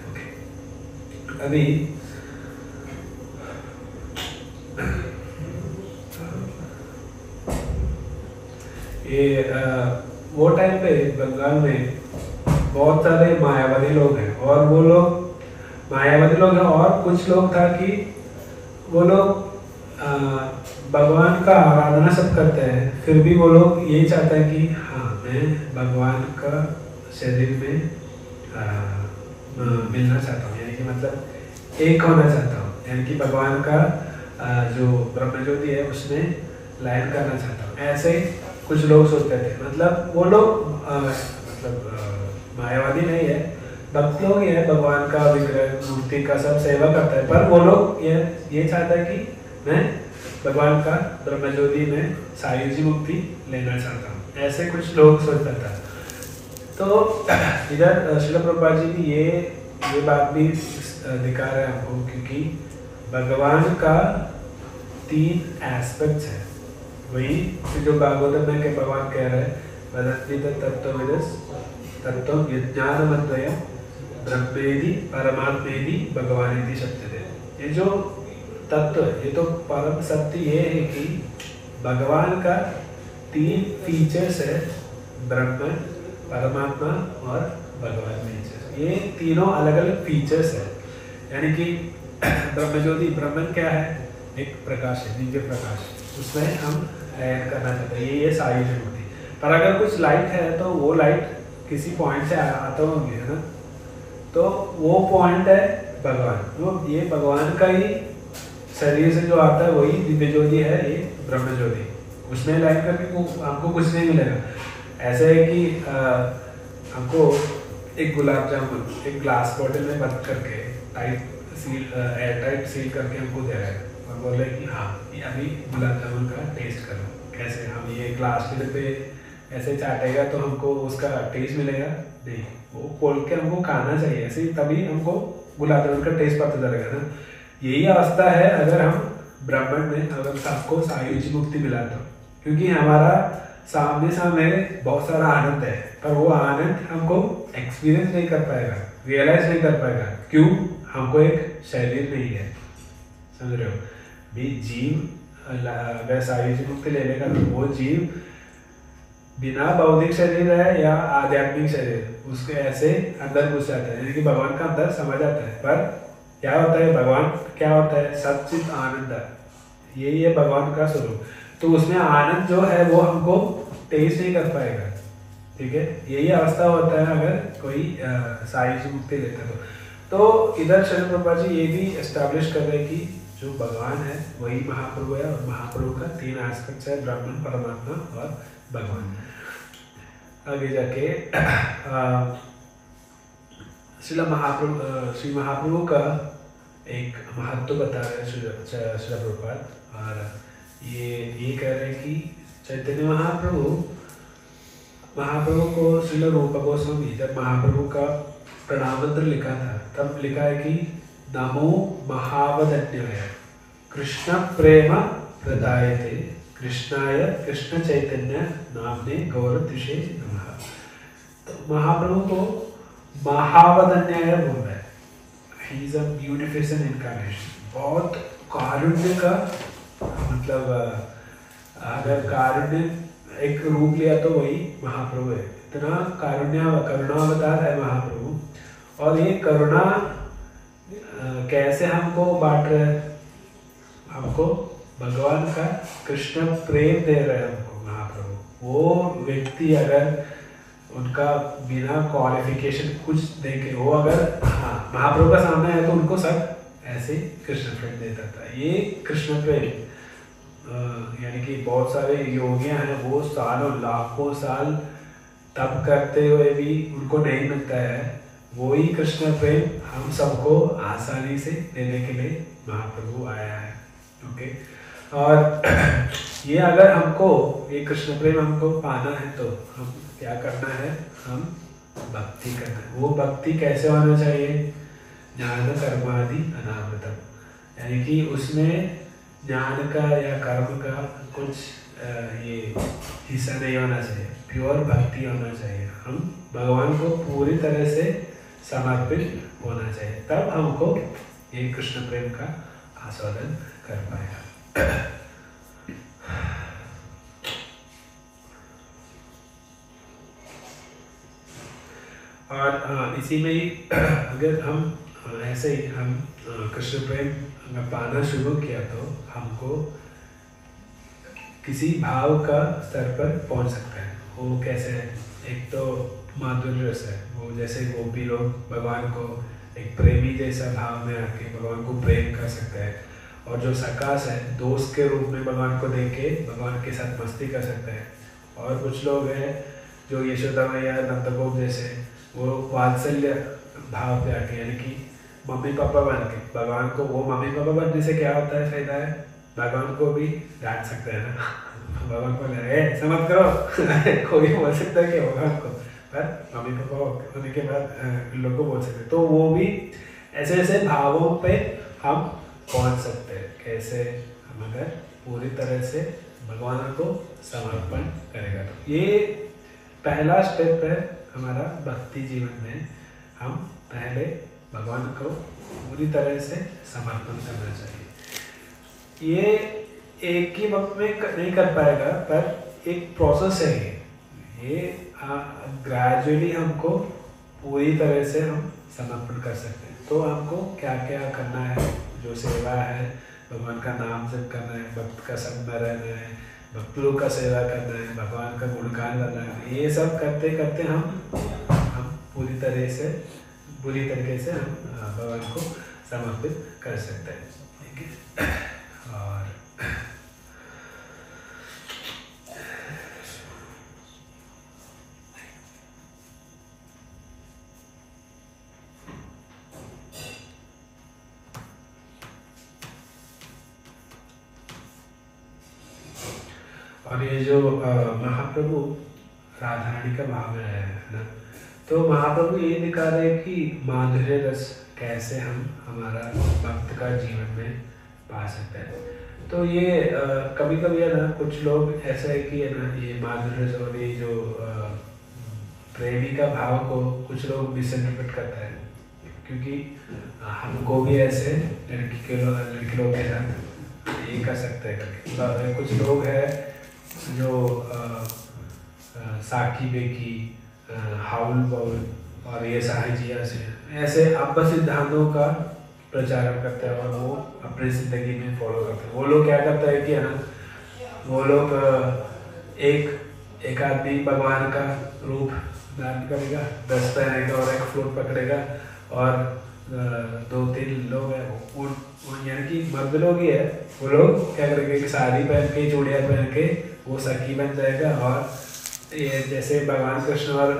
ओके। अभी ये वो टाइम पे बंगाल में बहुत सारे मायावादी लोग हैं, और वो लोग मायावादी लोग हैं, और कुछ लोग था कि वो लोग भगवान का आराधना सब करते हैं, फिर भी वो लोग यही चाहते हैं कि हाँ मैं भगवान का शरीर में मिलना चाहता हूँ, यानी कि मतलब एक होना चाहता हूँ, यानी कि भगवान का जो ब्रह्म ज्योति है उसमें लाइन करना चाहता हूँ। ऐसे कुछ लोग सोचते थे। मतलब वो लोग मायावादी नहीं है, भक्त लोग ही है, भगवान का विग्रह मूर्ति का सब सेवा करता है, पर वो लोग ये चाहता है कि मैं भगवान का ब्रह्म ज्योति में सायुजी मुक्ति लेना चाहता हूँ। ऐसे कुछ लोग सोचता था। तो इधर श्रील प्रभुपाद जी भी ये बात भी दिखा रहे हैं हमको, क्योंकि भगवान का 3 एस्पेक्ट्स है। वही जो भागवत में के भगवान कह रहे हैं, वदन्ति तत्त्वविदस् तत्त्वं विज्ञानमद्वयं ब्रह्मेदि परमात्मेदि भगवानेति सत्यते। ये जो तत्व है, ये तो परम सत्य ये है कि भगवान का 3 फीचर्स है, ब्रह्म, परमात्मा और भगवान नेचर। ये तीनों अलग अलग फीचर्स है। यानी कि ब्रह्म ज्योति, ब्रह्मन क्या है? एक प्रकाश है, दिव्य प्रकाश, उसमें हम लैंड करना चाहते हैं। ये सायुज मुक्ति। पर अगर कुछ लाइट है तो वो लाइट किसी पॉइंट से आता होंगे, है ना? तो वो पॉइंट है भगवान। तो ये भगवान का ही शरीर से जो आता है वही दिव्य ज्योति है, ये ब्रह्म ज्योति। उसमें लाइन करके हमको कुछ नहीं मिलेगा। ऐसे है कि हमको एक गुलाब जामुन एक ग्लास बॉटल में बंद करके एयर टाइट सील करके हमको दे रहा है और बोल रहे कि हाँ ये अभी गुलाब जामुन का टेस्ट करो। कैसे? हम ये ग्लास पे ऐसे चाटेगा तो हमको उसका टेस्ट मिलेगा? नहीं, वो खोल के हमको खाना चाहिए, ऐसे तभी हमको गुलाब जामुन का टेस्ट पता चलेगा ना। यही अवस्था है अगर हम ब्रह्मांड में अगर सबको सायुज्य मुक्ति मिला तो, क्योंकि हमारा सामने बहुत सारा आनंद है, पर वो आनंद हमको एक्सपीरियंस नहीं कर पाएगा, रियलाइज नहीं कर पाएगा। क्यों? हमको एक शरीर नहीं है, समझ रहे हो? भी जीव अगर सायुज्य मुक्ति ले लेगा तो वो जीव बिना बौद्धिक शरीर है या आध्यात्मिक शरीर, उसके ऐसे अंदर घुस जाता है, यानी कि भगवान का अंदर समझ आता है। पर क्या होता है? भगवान क्या होता है? सच्चित आनंद, यही है भगवान का स्वरूप। तो उसमें आनंद जो है वो हमको टेस्ट नहीं कर पाएगा। ठीक है, यही अवस्था होता है अगर कोई सायुज्य मुक्ति लेता है तो इधर श्रील प्रभुपाद जी ये भी एस्टैब्लिश कर रहे हैं कि जो भगवान है वही महाप्रभु है, और महाप्रभु का 3 एस्पेक्ट्स है, ब्राह्मण, परमात्मा और भगवान। आगे जाके श्री महाप्रभु का एक महत्व बता रहे हैं श्रील प्रभुपाद। और ये कह रहे हैं कि चैतन्य महाप्रभु को श्रील रूप गोस्वामी जब महाप्रभु का प्रणाम मंत्र लिखा था तब लिखा है कि नमो महावदन्याय कृष्ण प्रेम प्रदायते कृष्णाय कृष्ण चैतन्य नामने गौरतिषे नमः। तो महाप्रभु को महावदन्याय बोल रहा है। He is a beautification incarnation. बहुत कारुण्य का मतलब अगर कारुण्य एक रूप लिया तो वही महाप्रभु है। इतना करुणावतार है महाप्रभु। और ये करुणा कैसे हमको बांट रहे हैं? हमको भगवान का कृष्ण प्रेम दे रहे हैं हमको महाप्रभु। वो व्यक्ति अगर उनका बिना क्वालिफिकेशन कुछ देके वो अगर महाप्रभु का सामने है तो उनको सब ऐसे कृष्ण प्रेम देता था। ये कृष्ण प्रेम यानी कि बहुत सारे योगियां हैं वो सालों लाखों साल तप करते हुए भी उनको नहीं मिलता है। वही कृष्ण प्रेम हम सबको आसानी से देने के लिए महाप्रभु आया है। ओके। और ये अगर हमको ये कृष्ण प्रेम हमको पाना है तो हम क्या करना है? हम भक्ति करना है। वो भक्ति कैसे होना चाहिए? ज्ञान कर्मादि अनामृतम, यानी कि उसमें ज्ञान का या कर्म का कुछ ये हिस्सा नहीं होना चाहिए। प्योर भक्ति होना चाहिए। हम भगवान को पूरी तरह से समर्पित होना चाहिए, तब हमको ये कृष्ण प्रेम का आस्वादन कर पाएगा। और इसी में ही अगर हम ऐसे ही हम कृष्ण प्रेम अगर पाना शुरू किया तो हमको किसी भाव का स्तर पर पहुंच सकता है। वो कैसे है? एक तो माधुर्य रस है। वो जैसे गोपी लोग भगवान को एक प्रेमी जैसा भाव में आके भगवान को प्रेम कर सकते हैं। और जो सकाश है दोस्त के रूप में भगवान को देख के भगवान के साथ मस्ती कर सकते हैं। और कुछ लोग हैं जो यशोदा मैया नंदगोप जैसे वो वात्सल्य भाव पे आके यानी कि मम्मी पापा बन के भगवान को, वो मम्मी पापा बनने से क्या होता है फायदा है? भगवान को भी डांट सकते हैं ना। भगवान को ऐसा मत करो। कोई बोल सकता है कि भगवान को, पर मम्मी पापा होने के बाद लोग को बोल सकते हैं। तो वो भी ऐसे ऐसे भावों पे हम पहुंच सकते हैं। कैसे? हम अगर पूरी तरह से भगवान को समर्पण करेगा तो ये पहला स्टेप है हमारा भक्ति जीवन में। हम पहले भगवान को पूरी तरह से समर्पण करना चाहिए। ये एक ही वक्त में नहीं कर पाएगा, पर एक प्रोसेस है ये ग्रेजुअली हमको पूरी तरह से हम समर्पण कर सकते हैं। तो हमको क्या क्या करना है? जो सेवा है, भगवान का नाम जप करना है, भक्त का संग में रहना है, भक्त लोग का सेवा करना है, भगवान का गुणगान करना है। ये सब करते करते हम पूरी तरीके से हम भगवान को समर्पित कर सकते हैं। ठीक है। और ये जो महाप्रभु राधा रानी का भाव है ना, तो महाप्रभु ये दिखा रहे हैं कि माधुर्य रस कैसे हम हमारा भक्त का जीवन में पा सकते हैं। तो ये कभी कभी है ना, कुछ लोग ऐसा है कि है ना, ये माधुर्य रस और ये जो प्रेमी का भाव को कुछ लोग मिसइंटरप्रेट करते हैं। क्योंकि हमको भी ऐसे लड़की लोग के साथ ये कर सकते हैं। कुछ लोग हैं जो साकी बेकी, हाउल बाउल और ये साहिजिया से ऐसे अब्बा सिद्धांतों का प्रचार करते हैं और वो अपनी जिंदगी में फॉलो करते हैं। वो लोग क्या करते हैं कि है ना, वो लोग एक आदमी भगवान का रूप धारण करेगा, 10 पहनेगा और एक फ्लूट पकड़ेगा, और 2-3 लोग हैं यानी कि मर्द लोग ही है, वो लोग क्या करेंगे कि साड़ी पहन के, चूड़ियाँ पहन के वो सखी बन जाएगा। और ये जैसे भगवान कृष्ण और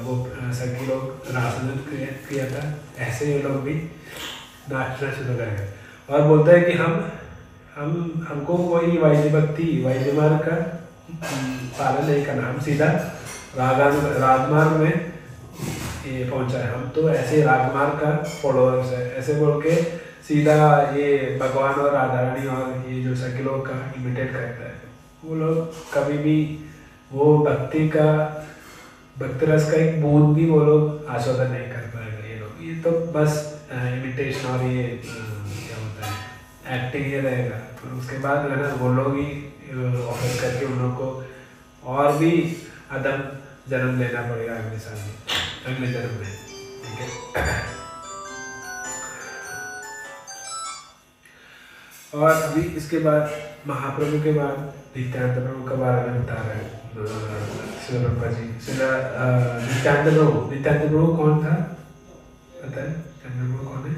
वो सखी लोग रासलीला किया था, ऐसे ये लोग भी नाचना शुरू करेगा और बोलता है कि हमको कोई वाद्य मार्ग का पालन नहीं करना, हम सीधा रागमार्ग में ये पहुंचा है, हम तो ऐसे रागमार्ग का फॉलोअर्स है, ऐसे बोल के सीधा ये भगवान और राधा रानी और ये जो सखी लोग का इमिटेट करता है। वो लोग कभी भी वो भक्ति रस का एक बूंद भी वो लोग आस्वादन नहीं कर पाएगा ये लोग, ये तो बस इमिटेशन और ये क्या होता है एक्टिंग ये रहेगा। फिर उसके बाद है ना वो लोग ही ऑफर करके उन लोग को और भी अदम जन्म लेना पड़ेगा अगले साल में, अगले जन्म में, ठीक है। और अभी इसके बाद महाप्रभु के बाद नित्यानंद प्रभु का बारे में बता रहे हैं श्रील प्रभुपाद जी। नित्यानंद प्रभु कौन था पता है? नित्यानंद प्रभु कौन है?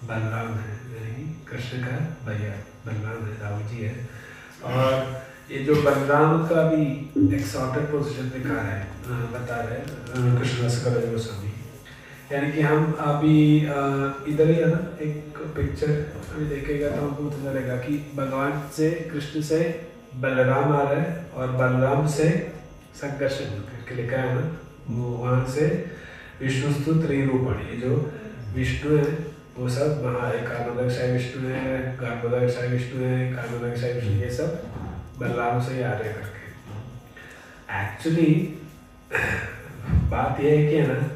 बलराम है, यानी कृष्ण का भैया बलराम है, राम जी है। और ये जो बलराम का भी एक्सॉर्टेड पोजीशन दिखा रहा है, बता रहे हैं कृष्णदास कविराज गोस्वामी, यानी कि हम अभी इधर ही है ना एक पिक्चर अभी देखेगा तो हमको पता चलेगा कि भगवान से कृष्ण से बलराम आ रहा है और बलराम से संकर्षण करके लिखा है ना, वो वहाँ से विष्णुस्तु त्रिरूपण, ये जो विष्णु है वो सब कानोदकशाही विष्णु है, गर्भोदकशाही विष्णु है, कानोदकशाही विष्णु, ये सब बलराम से ही आ रहे करके। एक्चुअली बात यह है कि है ना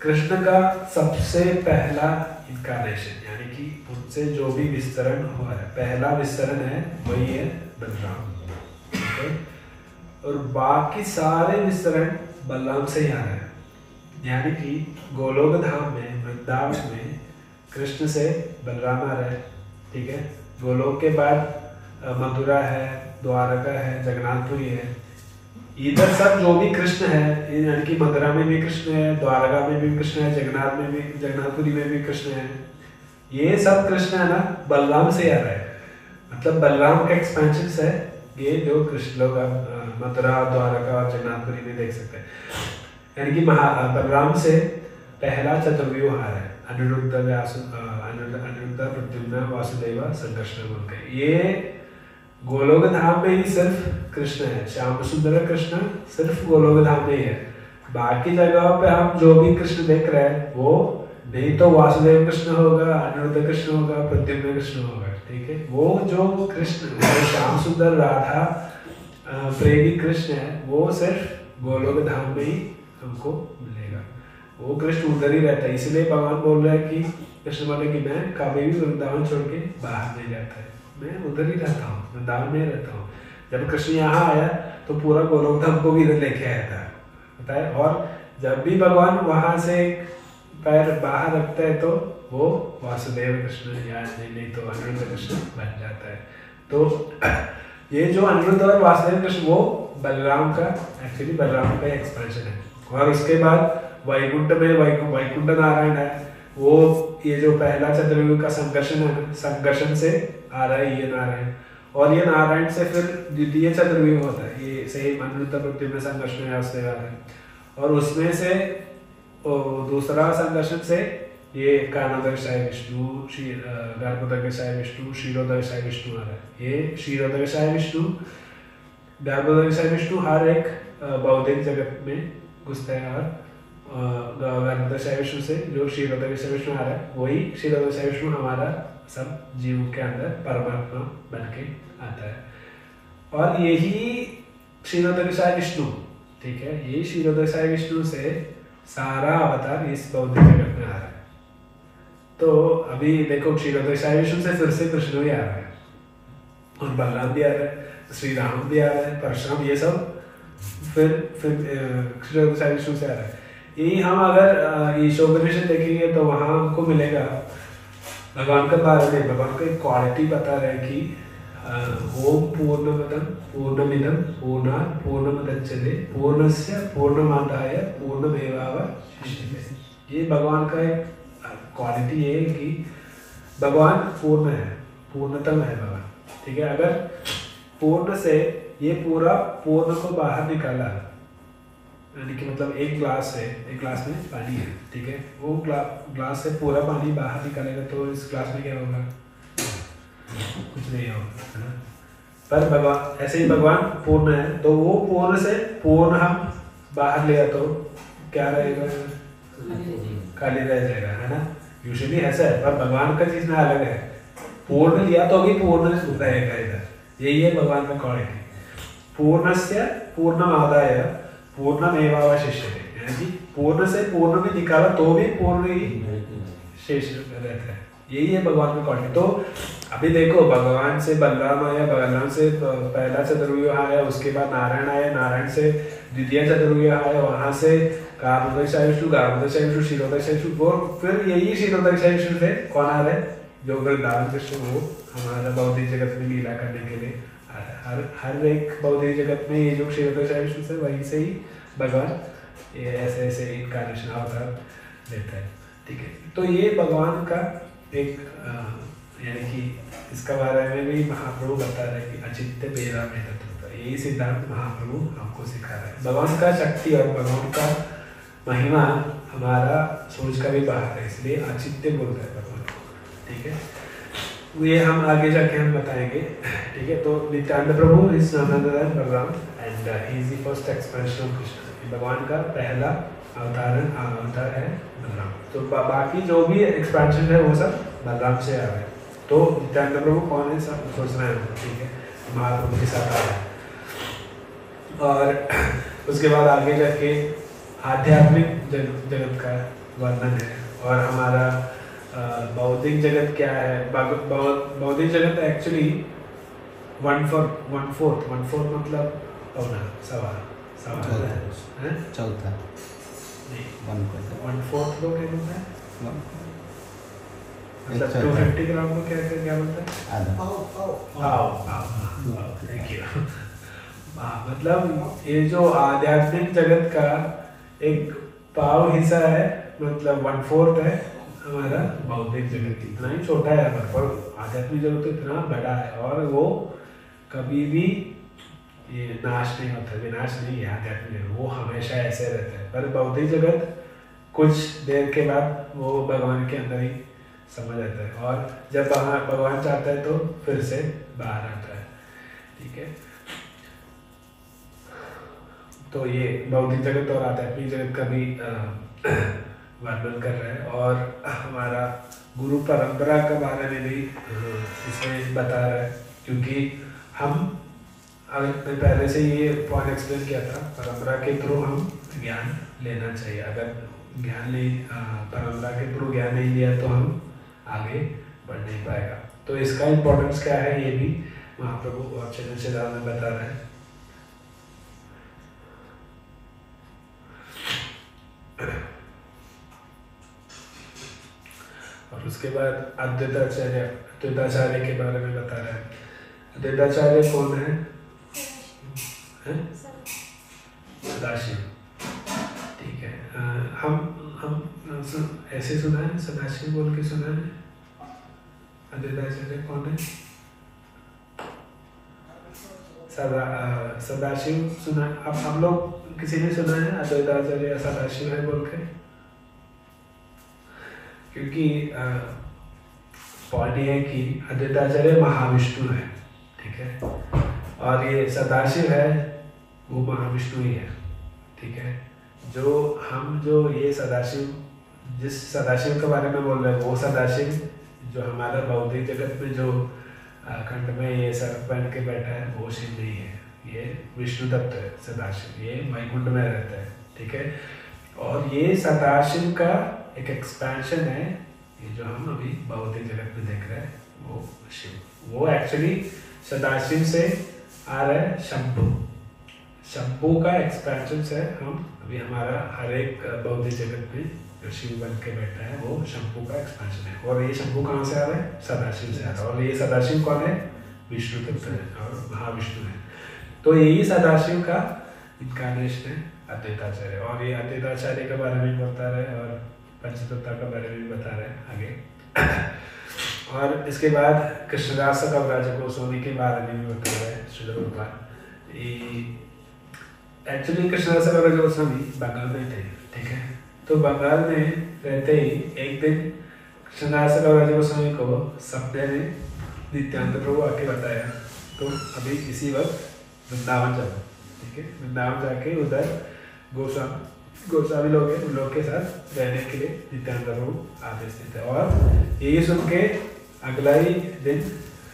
कृष्ण का सबसे पहला इनकारनेशन, यानी कि उनसे जो भी विस्तरण हुआ है, पहला विस्तरण है वही है बलराम, ठीक है। और बाकी सारे विस्तरण बलराम से ही आ रहे हैं, यानी कि गोलोक धाम में वृंदावन में कृष्ण से बलराम आ रहे हैं, ठीक है। गोलोक के बाद मथुरा है, द्वारका है, जगन्नाथपुरी है, इधर सब जो भी कृष्ण है, यानी कि मथुरा में भी कृष्ण है, द्वारका में भी कृष्ण है, जगन्नाथपुरी में भी कृष्ण है, ये सब कृष्ण है ना बलराम से आ रहा है। मतलब बलराम का एक्सपेंशन है ये जो कृष्ण लोग मथुरा, द्वारका और जगन्नाथपुरी में देख सकते हैं, यानी कि बलराम से पहला चतुर्व्यूह आ रहा है, अनिरुद्ध प्रद्युम्न वासुदेव संकर्षण बोल के। ये गोलोक धाम में ही सिर्फ कृष्ण है, श्याम सुंदर कृष्ण सिर्फ गोलोक धाम में ही है। बाकी जगहों पे हम जो भी कृष्ण देख रहे हैं वो नहीं तो वासुदेव कृष्ण होगा, अनिरुद्ध कृष्ण होगा, प्रद्युम्न कृष्ण होगा, ठीक है। वो जो कृष्ण श्याम सुंदर राधा प्रेमी कृष्ण है वो सिर्फ गोलोक धाम में ही हमको मिलेगा, वो कृष्ण उधर ही रहता है। इसलिए भगवान बोल रहे हैं कि कृष्ण बोले कि मैं कभी भी वृंदावन छोड़ के बाहर नहीं जाता है, मैं उधर ही रहता हूँ, वृंदावन में रहता हूँ। जब कृष्ण यहाँ आया तो पूरा गोलोक धाम को भी इधर लेके आया था, पता है। और जब भी भगवान वहां से पैर बाहर रखता है तो वो वासुदेव कृष्ण या नहीं तो अनिरुद्ध कृष्ण बन जाता है। तो ये जो अनिरुद्ध और वासुदेव कृष्ण वो बलराम का एक्चुअली बलराम का एक्सपेंशन है। और उसके बाद वैकुंठ में वैकुंठ नारायण है, वो ये जो पहला चतुर्युग का संकर्षण है, संकर्षण से आ रहा है ये नारायण, और ये नारायण से फिर द्वितीय चतुर्युग होता है, ये सही अनिरुद्ध प्रद्युम्न संकर्षण है उससे आ रहा है। और उसमें से दूसरा संकर्षण से ये कानोदकशाही विष्णु, गर्भोदकशाही विष्णु, क्षीरोदकशाही विष्णु आ रहा है। ये क्षीरोदकशाही विष्णु, गर्भोदकशाही विष्णु हर एक बौद्धिक जगत में घुसता है, और गर्भोदकशाही विष्णु से जो क्षीरोदकशाही विष्णु आ रहा है वही क्षीरोदकशाही विष्णु हमारा सब जीव के अंदर परमात्मा बन के आता है। और यही क्षीरोदकशाही विष्णु, ठीक है, यही क्षीरोदकशाही विष्णु से सारा अवतार इस बौद्धिक जगत में आ रहा है। तो अभी देखो क्षीरोदकशाही विष्णु से फिर से कृष्ण भी आ रहा है, और बलराम भी आ रहा है, श्री राम भी आ रहा है, परशुराम, ये सब फिर क्षीरोदकशाही विष्णु से आ रहा है। यही हम अगर ईशोपनिषद देखेंगे तो वहां हमको मिलेगा भगवान के बारे में, भगवान को एक क्वालिटी बता रहे हैं कि ओम पूर्णमदं पूर्णमिदं पूर्णात् पूर्णमुदच्यते पूर्णस्य पूर्णमादाय पूर्णमेवावशिष्यते। ये भगवान का एक क्वालिटी है कि भगवान पूर्ण है, पूर्णतम है भगवान, ठीक है। अगर पूर्ण से ये पूरा पूर्ण को बाहर निकाला यानी कि मतलब एक ग्लास है, एक ग्लास में पानी है, ठीक है, वो ग्लास से पूरा पानी बाहर निकालेगा तो इस ग्लास में क्या होगा? कुछ नहीं होगा, है ना। पर भगवान ऐसे ही भगवान पूर्ण है, तो वो पूर्ण से पूर्ण हम बाहर लिया तो क्या रहेगा? खाली रह जाएगा, है ना। यूजुअली ऐसा है, पर भगवान का चीज में अलग है। पूर्ण लिया तो भी पूर्ण रहेगा इधर, यही है भगवान का क्वालिटी। पूर्णस्य पूर्णमादाय पूर्णमेवावशिष्यते, यानी कि पूर्ण से पूर्ण भी निकाला तो भी पूर्ण ही शेष रहता है, यही है भगवान का क्वालिटी। तो अभी देखो, भगवान से बलराम आया, बलराम से पहला चतुर्व्यूह आया, उसके बाद नारायण आया, नारायण से द्वितीय चतुर्व्यूह आया, वहां से गार्भोदशायुषु, गार्भोदशायुषु, क्षीरोदशायुषु, वो फिर यही क्षीरोदशायुषु से कौन आ रहे हैं? जो वृंदावन कृष्ण, वो हमारा भौतिक जगत में लीला करने के लिए हर एक भौतिक जगत में ये जो क्षीरोदशायुषु से, वहीं से ही भगवान ये ऐसे ऐसे इनकार्नेशन अवतार लेता है, ठीक है। तो ये भगवान का एक यानी कि इसका बारे में भी महाप्रभु बता रहे हैं कि अचित्य बेरा में तत्व, यही सिद्धांत महाप्रभु हमको सिखा रहे हैं। भगवान का शक्ति और भगवान का महिमा हमारा सोच का भी बाहर है, इसलिए अचित्य बोलता है भगवान को, ठीक है। ये हम आगे जाके हम बताएंगे, ठीक है। तो Nityananda Prabhu is Balarama and he is the first expansion of Krishna. भगवान का पहला अवतार है बलराम। तो बाकी जो भी एक्सपेंशन है वो सब बलराम से आ रहे हैं। तो नित्यानंद प्रभु कौन है सब सोचना है, ठीक है, महाप्रभु के साथ आ रहे हैं। और उसके बाद आगे जाके आध्यात्मिक जगत का वर्णन है, और हमारा बौद्धिक जगत क्या है। बौद्धिक जगत एक्चुअली 1/4 मतलब सवा है, चौथा नहीं 1/4 1/4 को क्या बोलता है? मतलब 250 ग्राम को क्या बोलता है? आधा। Thank you. मतलब ये जो आध्यात्मिक जगत का एक पाव हिस्सा है, मतलब 1/4 है हमारा बौद्धिक जगत। इतना ही छोटा है, पर आध्यात्मिक जगत तो इतना बड़ा है, और वो कभी भी ये नाश नहीं होता, विनाश नहीं है आध्यात्मिक जगत, वो हमेशा ऐसे रहता है। पर बौद्धिक जगत कुछ देर के बाद वो भगवान के अंदर ही समझ आता है, और जब भगवान चाहता है तो फिर से बाहर आता है, ठीक है। तो ये बौद्धिक जगत और आध्यात्मिक जगत का भी वर्णन कर रहे हैं, और हमारा गुरु परंपरा के बारे में भी इसमें बता रहा है, क्योंकि हम मैं पहले से ये पॉइंट एक्सप्लेन किया था, परंपरा के थ्रू हम ज्ञान लेना चाहिए। अगर ज्ञान नहीं, परंपरा के थ्रू ज्ञान नहीं लिया तो हम आगे बढ़ नहीं पाएगा। तो इसका इम्पोर्टेंस क्या है ये भी महाप्रभु और चैतन्य चेतावनी में बता रहे हैं। और उसके बाद अद्वैताचार्य के बारे में बता रहे हैं। अद्वैताचार्य कौन है? सदाशिव, ठीक है। हम ऐसे सुना है, सदाशिव बोल के सुना है। अद्वैताचार्य कौन है? सदाशिव सुना। अब हम लोग किसी ने सुना है अद्वैताचार्य सदाशिव है बोल के? क्योंकि पॉइंट ये है कि अद्वैताचार्य महाविष्णु है, ठीक है, और ये सदाशिव है वो महाविष्णु ही है, ठीक है। जो ये सदाशिव, जिस सदाशिव के बारे में बोल रहे हैं, वो सदाशिव जो हमारा बौद्धिक जगत में जो खंड में ये सर पहन के बैठा है, वो शिव नहीं है, ये विष्णु तत्व है सदाशिव, ये वैकुंठ में रहता है, ठीक है। और ये सदाशिव का एक एक्सपेंशन है, ये जो हम अभी भौतिक जगत में देख रहे हैं, वो शिव, वो एक्चुअली सदाशिव से आ रहा है शंभु का एक्सपेंशन से हम अभी हमारा हर एक भौतिक जगत में जो शिव बन के बैठा है वो शंभु का एक्सपेंशन है। और ये शंभु कहाँ से आ रहा है? सदाशिव से आ रहा है। और ये सदाशिव कौन है? विष्णु तत्व है और महाविष्णु है। तो यही सदाशिव का इनकार्नेशन है अद्वैताचार्य। और ये अद्वैताचार्य के बारे में बता रहे हैं और पंचतत्व के बारे में बता रहे हैं आगे। और इसके बाद कृष्णदास कविराज गोस्वामी के बारे में भी बता रहे हैं श्रील प्रभुपाद। एक्चुअली कृष्णदास कविराज गोस्वामी बंगाल में थे, ठीक है। तो बंगाल में रहते ही एक दिन कृष्णदास कविराज गोस्वामी को सपने में नित्यानंद प्रभु आके बताया, तो अभी इसी वक्त वृंदावन जाओ, ठीक है। वृंदावन जाके उधर गोस्वामी लोग हैं, उन लोग के साथ रहने के लिए नित्यानंद प्रभु आदेश देते हैं। और यही सुन के अगला ही दिन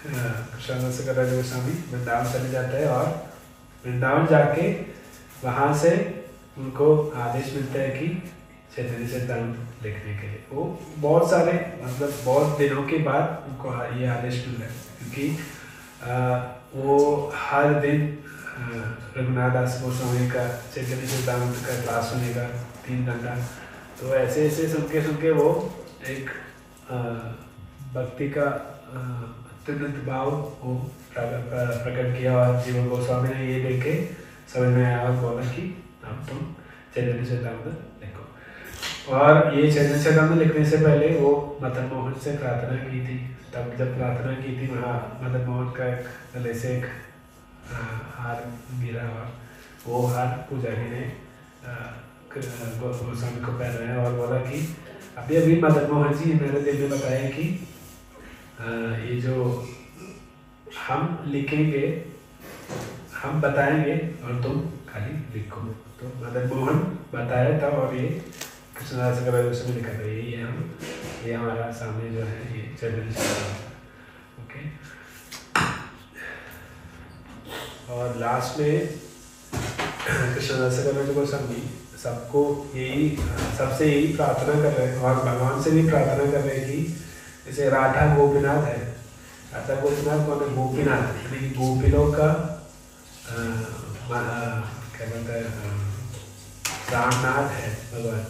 कृष्णदास कविराज गोस्वामी वृंदावन चले जाते हैं और वृंदावन जाके वहाँ से उनको आदेश मिलता है कि चैतन्य चरितामृत लिखने के लिए। वो बहुत सारे मतलब बहुत दिनों के बाद उनको ये आदेश मिल रहा है, क्योंकि वो हर दिन रघुनाथ दास गोस्वामी का चैतन्य चरितामृत का क्लास सुनेगा 3 घंटा। तो ऐसे ऐसे सुन के वो एक भक्ति का अत्यंत भाव वो प्रकट किया और जीवन गोस्वामी ने ये देख के समझ में आया और बोला कि अब तुम चैतन्य चरितामृत लिखो। और ये चैतन्य चरितामृत लिखने से पहले वो मदन मोहन से प्रार्थना की थी। तब जब प्रार्थना की थी वहाँ मदन मोहन का एक गले से एक हार गिरा और वो हार पुजारी ने गोस्वामी को पहनाया और बोला कि अभी अभी मदन मोहन जी मेरे दिल में बताया कि ये जो हम लिखेंगे हम बताएंगे और तुम खाली लिखो। तो मदन मोहन बताया था और ये कृष्णदास कविराज गोस्वामी लिखा था। ये हमारा सामने जो है ये चैतन्य चरितामृत, ओके। और लास्ट में कृष्णदास कविराज गोस्वामी सबको सबसे यही प्रार्थना कर रहे हैं और भगवान से भी प्रार्थना कर रहे हैं कि जैसे राधा गोपीनाथ है, राधा गोपीनाथ कौन है? गोपीनाथ यानी गोपिलों का क्या बोलते हैं रामनाथ है भगवान।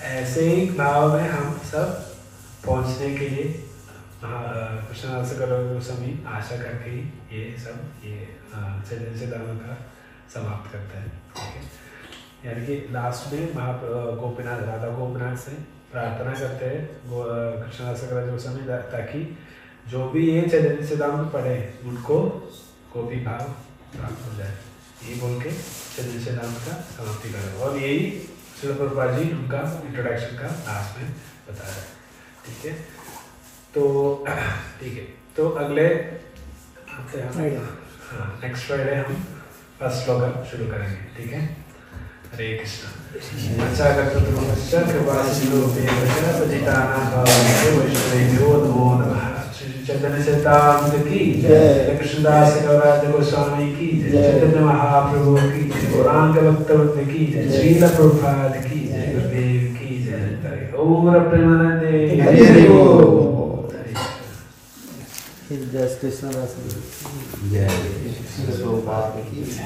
ऐसे ही भाव में हम सब पहुंचने के लिए कृष्णदास कविराज गोस्वामी आशा करके ही ये चैतन्य चरितामृत का समाप्त करता है, ठीक है। यानी कि लास्ट में गोपीनाथ राधा गोपीनाथ से प्रार्थना करते हैं कृष्णदास कविराज गोस्वामी ताकि जो भी ये चैतन्य चरितामृत पढ़े उनको गोपी भाव प्राप्त हो जाए, ये बोल के चैतन्य चरितामृत का समाप्ति करें। और यही श्रील प्रभुपाद जी उनका इंट्रोडक्शन का लास्ट में बता रहे हैं, ठीक है। तो ठीक है, तो अगले हफ्ते हम नेक्स्ट फ्राइडे हम फर्स्ट श्लोक शुरू करेंगे, ठीक है। हरे कृष्ण। अच्छा करते कृपा सिंधु वैष्णवेभ्यो नमो नमः। चैतन्य चरितामृत की जय, कृष्णदास कविराज गोस्वामी की जय, चैतन्य महाप्रभु की जय, गौरांग भक्तवृंद की जय, श्रील प्रभुपाद की जय, गुरुदेव की जय। ओम प्रेमानंदे हरि बोल। जय कृष्णदास जय, प्रभुपाद की जय।